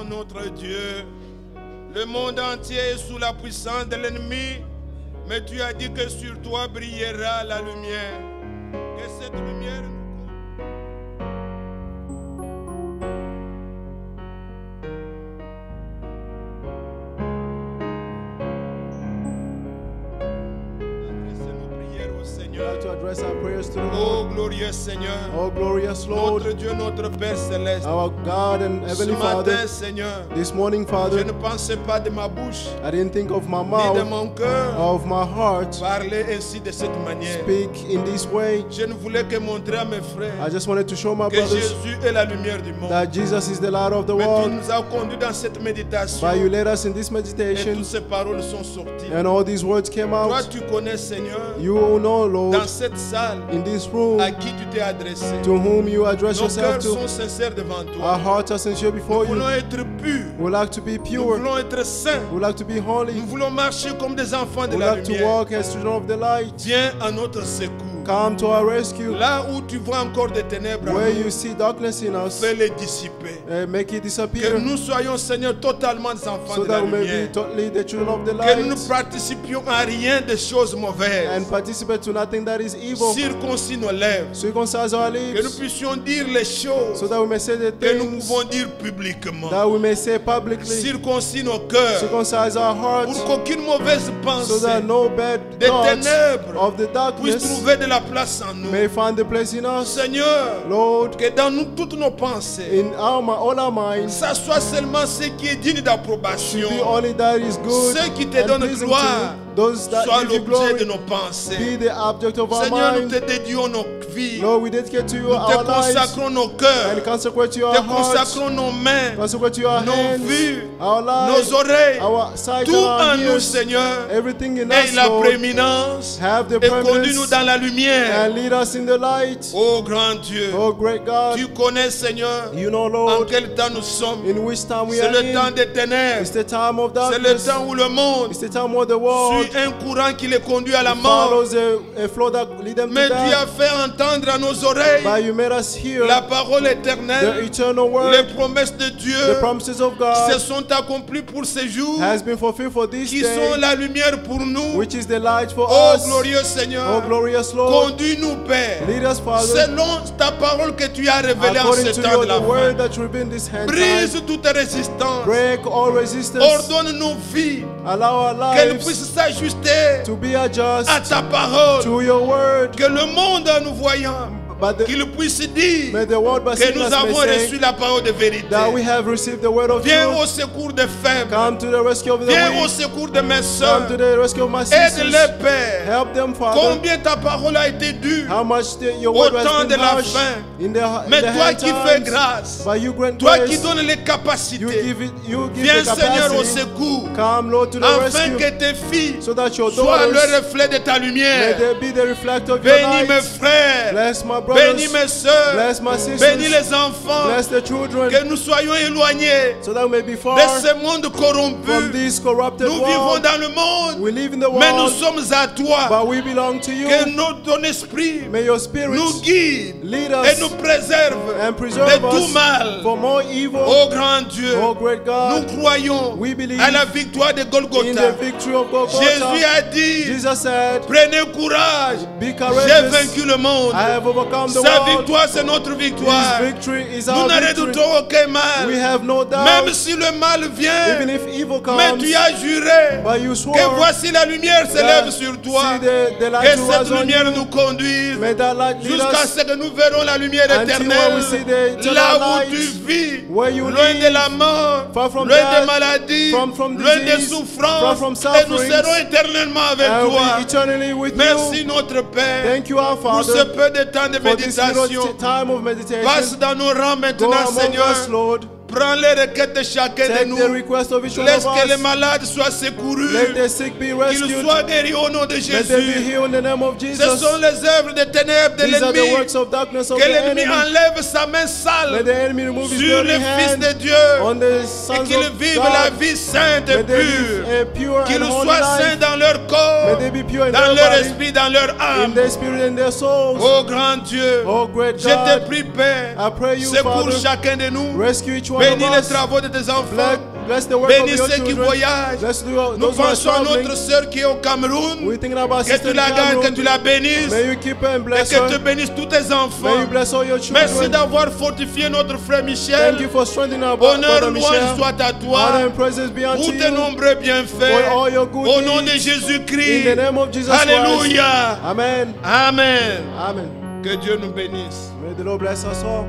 S4: bénissons notre Dieu. Le monde entier est sous la puissance de l'ennemi, mais tu as dit que sur toi brillera la lumière. Que cette lumière nous...
S3: To address our prayers to the
S4: Oh
S3: Lord.
S4: glorieux Seigneur,
S3: Oh, glorious Lord,
S4: notre Dieu, notre Père céleste.
S3: our God and
S4: Ce
S3: Heavenly
S4: matin,
S3: Father,
S4: Seigneur,
S3: this morning,
S4: je
S3: Father,
S4: ne pensais pas de ma bouche
S3: I didn't think of my
S4: ni de
S3: mouth,
S4: mon cœur
S3: of my heart,
S4: parler ainsi de cette manière.
S3: speak in this way.
S4: Je ne voulais que montrer à mes frères
S3: I just wanted to show my
S4: que
S3: brothers
S4: Jésus est la lumière du monde.
S3: that Jesus is the light of the
S4: Mais tu
S3: world.
S4: nous as conduits dans cette méditation
S3: But you led us in this
S4: et
S3: meditation,
S4: toutes ces paroles sont sorties.
S3: and all these words came
S4: Toi,
S3: out.
S4: tu connais, Seigneur,
S3: You know, Lord,
S4: dans cette salle
S3: in this room,
S4: à qui tu t'es adressé.
S3: to whom you address
S4: Nos
S3: yourself
S4: cœurs
S3: to.
S4: sont sincères devant
S3: Our
S4: toi.
S3: hearts are sincere
S4: Nous
S3: before
S4: voulons
S3: you.
S4: être purs.
S3: We like to be
S4: Nous
S3: pure.
S4: voulons être saints.
S3: We like to be holy.
S4: Nous voulons marcher comme des enfants de
S3: We
S4: la
S3: like to
S4: lumière.
S3: walk as children of the light.
S4: Viens à notre secours.
S3: Come to our rescue.
S4: Là où tu vois encore des ténèbres, en
S3: Where
S4: nous,
S3: you see darkness in us,
S4: fais-les dissiper.
S3: make it
S4: Que
S3: disappear,
S4: nous soyons, Seigneur, totalement des enfants
S3: so
S4: de la
S3: that we may be
S4: lumière.
S3: totally the children of the
S4: Que nous ne
S3: light
S4: participions à rien de choses mauvaises.
S3: and participate to nothing that is evil.
S4: Circoncis nos lèvres.
S3: Circumcise our
S4: Que nous
S3: lips,
S4: puissions dire les choses
S3: so that we may say the
S4: que nous
S3: things
S4: pouvons dire publiquement.
S3: that we may say publicly.
S4: Circoncis nos cœurs.
S3: Circumcise our hearts,
S4: Pour qu'aucune mauvaise
S3: so
S4: pensée
S3: that no bad
S4: des
S3: thoughts
S4: ténèbres
S3: of the
S4: puisse
S3: darkness
S4: trouver de la place en nous.
S3: may find the place in us.
S4: Seigneur,
S3: Lord,
S4: que dans nous toutes nos pensées,
S3: in all our minds,
S4: ça soit seulement ce qui est digne d'approbation.
S3: be only that is good
S4: Ceux qui te
S3: and
S4: donnent
S3: pleasing
S4: gloire
S3: to you, those that
S4: soient
S3: give you
S4: l'objet de
S3: glory,
S4: nos
S3: be
S4: pensées.
S3: the object of our
S4: Seigneur, nous
S3: mind.
S4: te dédions nos vies.
S3: Lord, we dedicate to you
S4: Nous te
S3: our lives
S4: consacrons nos cœurs.
S3: and consecrate to your
S4: Te
S3: hearts,
S4: consacrons nos mains,
S3: consecrate to your
S4: nos
S3: hands,
S4: vues,
S3: our
S4: nos
S3: lives,
S4: oreilles.
S3: our sight
S4: Tout
S3: and our
S4: en nous,
S3: ears,
S4: Seigneur.
S3: everything in
S4: Aie
S3: us,
S4: la
S3: Lord,
S4: prééminence
S3: have the
S4: et conduis-nous
S3: preeminence
S4: dans la lumière.
S3: and lead us in the light.
S4: Oh grand Dieu,
S3: Oh great God,
S4: tu connais, Seigneur,
S3: you know,
S4: en
S3: Lord,
S4: quel temps nous sommes.
S3: in which time we
S4: C'est
S3: are
S4: le temps
S3: in.
S4: des ténèbres.
S3: It's the time of
S4: C'est le
S3: darkness.
S4: temps où le monde
S3: It's the time where the world
S4: suit un courant qui les conduit à la mort.
S3: follows a flow that lead them to
S4: Mais tu as
S3: death.
S4: fait entendre à nos oreilles
S3: But you made us hear
S4: la parole
S3: the
S4: éternelle,
S3: eternal
S4: les
S3: word,
S4: promesses de
S3: the
S4: Dieu
S3: promises of
S4: qui
S3: God
S4: se sont accomplies pour ces jours,
S3: has been fulfilled for this
S4: qui sont
S3: day,
S4: la lumière pour nous.
S3: which is the light for
S4: Oh
S3: us.
S4: glorieux
S3: Oh
S4: Seigneur,
S3: glorious Lord,
S4: conduis-nous Père,
S3: lead us, Father,
S4: selon ta parole que tu as révélée en
S3: according
S4: ce
S3: to
S4: temps de la
S3: the word
S4: fin.
S3: that you revealed in this hand
S4: Brise
S3: time.
S4: toute résistance,
S3: Break all resistance.
S4: ordonne nos vies,
S3: Allow our
S4: qu'elles
S3: lives
S4: puissent s'ajuster
S3: to be adjust
S4: à ta parole,
S3: to your word.
S4: que le monde en nous voyant,
S3: But
S4: qu'il puisse dire
S3: may the world by
S4: que
S3: seeing
S4: nous
S3: us may
S4: avons
S3: say
S4: reçu la parole de vérité.
S3: that we have received the word of
S4: Viens au
S3: truth.
S4: secours des faibles.
S3: Come to the rescue of the
S4: Viens au
S3: weak.
S4: secours de mes
S3: Come
S4: soeurs.
S3: to the rescue of my sisters.
S4: Aide-les, Père.
S3: Help them, Father.
S4: Combien ta parole a été dure.
S3: How much your
S4: Au
S3: word
S4: temps
S3: has
S4: de
S3: been
S4: la
S3: harsh
S4: fin.
S3: in the
S4: Mais toi
S3: hard
S4: qui fais
S3: times.
S4: grâce,
S3: But you grant
S4: toi qui
S3: grace.
S4: donnes les
S3: You
S4: capacités,
S3: give
S4: viens
S3: the
S4: Seigneur au
S3: capacity.
S4: secours,
S3: Come, Lord, to the
S4: afin
S3: rescue,
S4: que tes filles
S3: so that your
S4: soient le
S3: daughters
S4: reflet de ta
S3: may
S4: lumière.
S3: they be the reflector of your
S4: Bénis mes
S3: light.
S4: frères,
S3: Bless my
S4: bénis
S3: brothers.
S4: mes soeurs,
S3: Bless my sisters.
S4: bénis les enfants,
S3: Bless the children,
S4: que nous soyons éloignés
S3: so that we may be far
S4: de ce monde
S3: from
S4: corrompu.
S3: this corrupted
S4: Nous vivons
S3: world.
S4: dans le monde,
S3: We live in the
S4: mais nous
S3: world,
S4: sommes à toi.
S3: but we belong to you.
S4: Que ton esprit
S3: May your spirit
S4: nous guide
S3: lead
S4: et
S3: us
S4: nous préserve
S3: and
S4: de
S3: preserve
S4: tout
S3: us
S4: mal.
S3: from all evil.
S4: Oh grand Dieu,
S3: Oh great
S4: nous
S3: God,
S4: croyons
S3: we believe
S4: à la victoire de
S3: in the
S4: Golgotha.
S3: victory of Golgotha.
S4: Jésus a dit,
S3: Jesus said,
S4: prenez courage,
S3: be
S4: j'ai
S3: courageous.
S4: vaincu le monde.
S3: I have overcome the
S4: Sa
S3: world.
S4: victoire, c'est notre victoire.
S3: His victory is
S4: Nous
S3: our
S4: ne
S3: victory.
S4: redoutons aucun
S3: We
S4: mal.
S3: have no doubt,
S4: Même si le mal
S3: even
S4: vient,
S3: if evil
S4: mais
S3: comes,
S4: tu as juré
S3: but you swore
S4: que voici la lumière s'élève
S3: that
S4: sur toi.
S3: see the light
S4: Que
S3: to
S4: cette
S3: rise on
S4: lumière
S3: you.
S4: nous conduise
S3: May that light lead
S4: jusqu'à
S3: us
S4: ce que nous verrons la lumière
S3: until
S4: éternelle.
S3: we see the eternal
S4: Là où
S3: light,
S4: tu vis,
S3: where you
S4: loin
S3: live,
S4: de la mort,
S3: far from
S4: loin
S3: death,
S4: des maladies,
S3: from
S4: loin des
S3: disease,
S4: souffrances,
S3: far from
S4: et nous
S3: sufferings,
S4: serons éternellement avec
S3: and
S4: toi.
S3: we eternally with
S4: Merci
S3: you.
S4: notre Père
S3: Thank you, our
S4: pour ce
S3: Father,
S4: peu de temps de
S3: for this little
S4: méditation.
S3: time of
S4: Passe
S3: meditation.
S4: dans nos rangs
S3: Go
S4: maintenant,
S3: among
S4: Seigneur.
S3: us, Lord.
S4: Prends les requêtes de chacun de
S3: Take the
S4: nous.
S3: request of each one
S4: Laisse
S3: of
S4: que les
S3: us.
S4: malades soient secourus.
S3: Let the sick be
S4: Qu'ils
S3: rescued.
S4: soient guéris au nom de
S3: Let them be
S4: Jésus.
S3: healed in the name of
S4: Ce
S3: Jesus.
S4: sont les œuvres des ténèbres de
S3: These are the
S4: l'ennemi.
S3: works of darkness of
S4: Que
S3: the
S4: l'ennemi
S3: enemy.
S4: enlève sa main
S3: Let
S4: sale
S3: the enemy remove his
S4: sur
S3: dirty
S4: les fils
S3: hand
S4: de Dieu
S3: on the
S4: et
S3: sons
S4: qu'ils
S3: of
S4: vivent la
S3: God.
S4: vie sainte et
S3: May they live
S4: pure.
S3: a pure
S4: Qu'ils
S3: and holy
S4: soient saints
S3: life.
S4: dans leur
S3: May
S4: corps,
S3: they be pure in
S4: dans
S3: their
S4: leur
S3: body,
S4: esprit, dans leur
S3: in
S4: âme.
S3: their spirit and their souls.
S4: Oh grand Dieu,
S3: Oh great
S4: je te
S3: God,
S4: prie, Père,
S3: I pray you,
S4: secours
S3: Father,
S4: chacun de nous.
S3: rescue each one
S4: Bénis
S3: of
S4: les
S3: us.
S4: travaux de tes enfants.
S3: Bless the work
S4: Bénis
S3: of your
S4: ceux qui
S3: children.
S4: voyagent.
S3: Bless
S4: Nous
S3: those who are
S4: pensons à
S3: traveling.
S4: notre sœur qui est au Cameroun.
S3: We're thinking about
S4: Que
S3: Sister
S4: tu la gardes,
S3: Cameroun.
S4: que tu la bénisses.
S3: May you keep her and
S4: Et
S3: bless
S4: que tu
S3: her.
S4: bénisses tous tes
S3: May
S4: enfants.
S3: you bless all your
S4: Merci
S3: children.
S4: d'avoir fortifié notre frère
S3: Thank you
S4: Michel.
S3: for strengthening our
S4: Honneur,
S3: brother
S4: louange
S3: Michel.
S4: soit à
S3: Honor
S4: toi.
S3: and praises be unto
S4: Pour tes
S3: you.
S4: nombreux bienfaits.
S3: For all your good
S4: Au nom de
S3: deeds. In
S4: Jésus-Christ.
S3: the name of Jesus Christ.
S4: Alléluia.
S3: Amen.
S4: Amen.
S3: Amen.
S4: Que Dieu nous bénisse.
S3: May the Lord bless us all.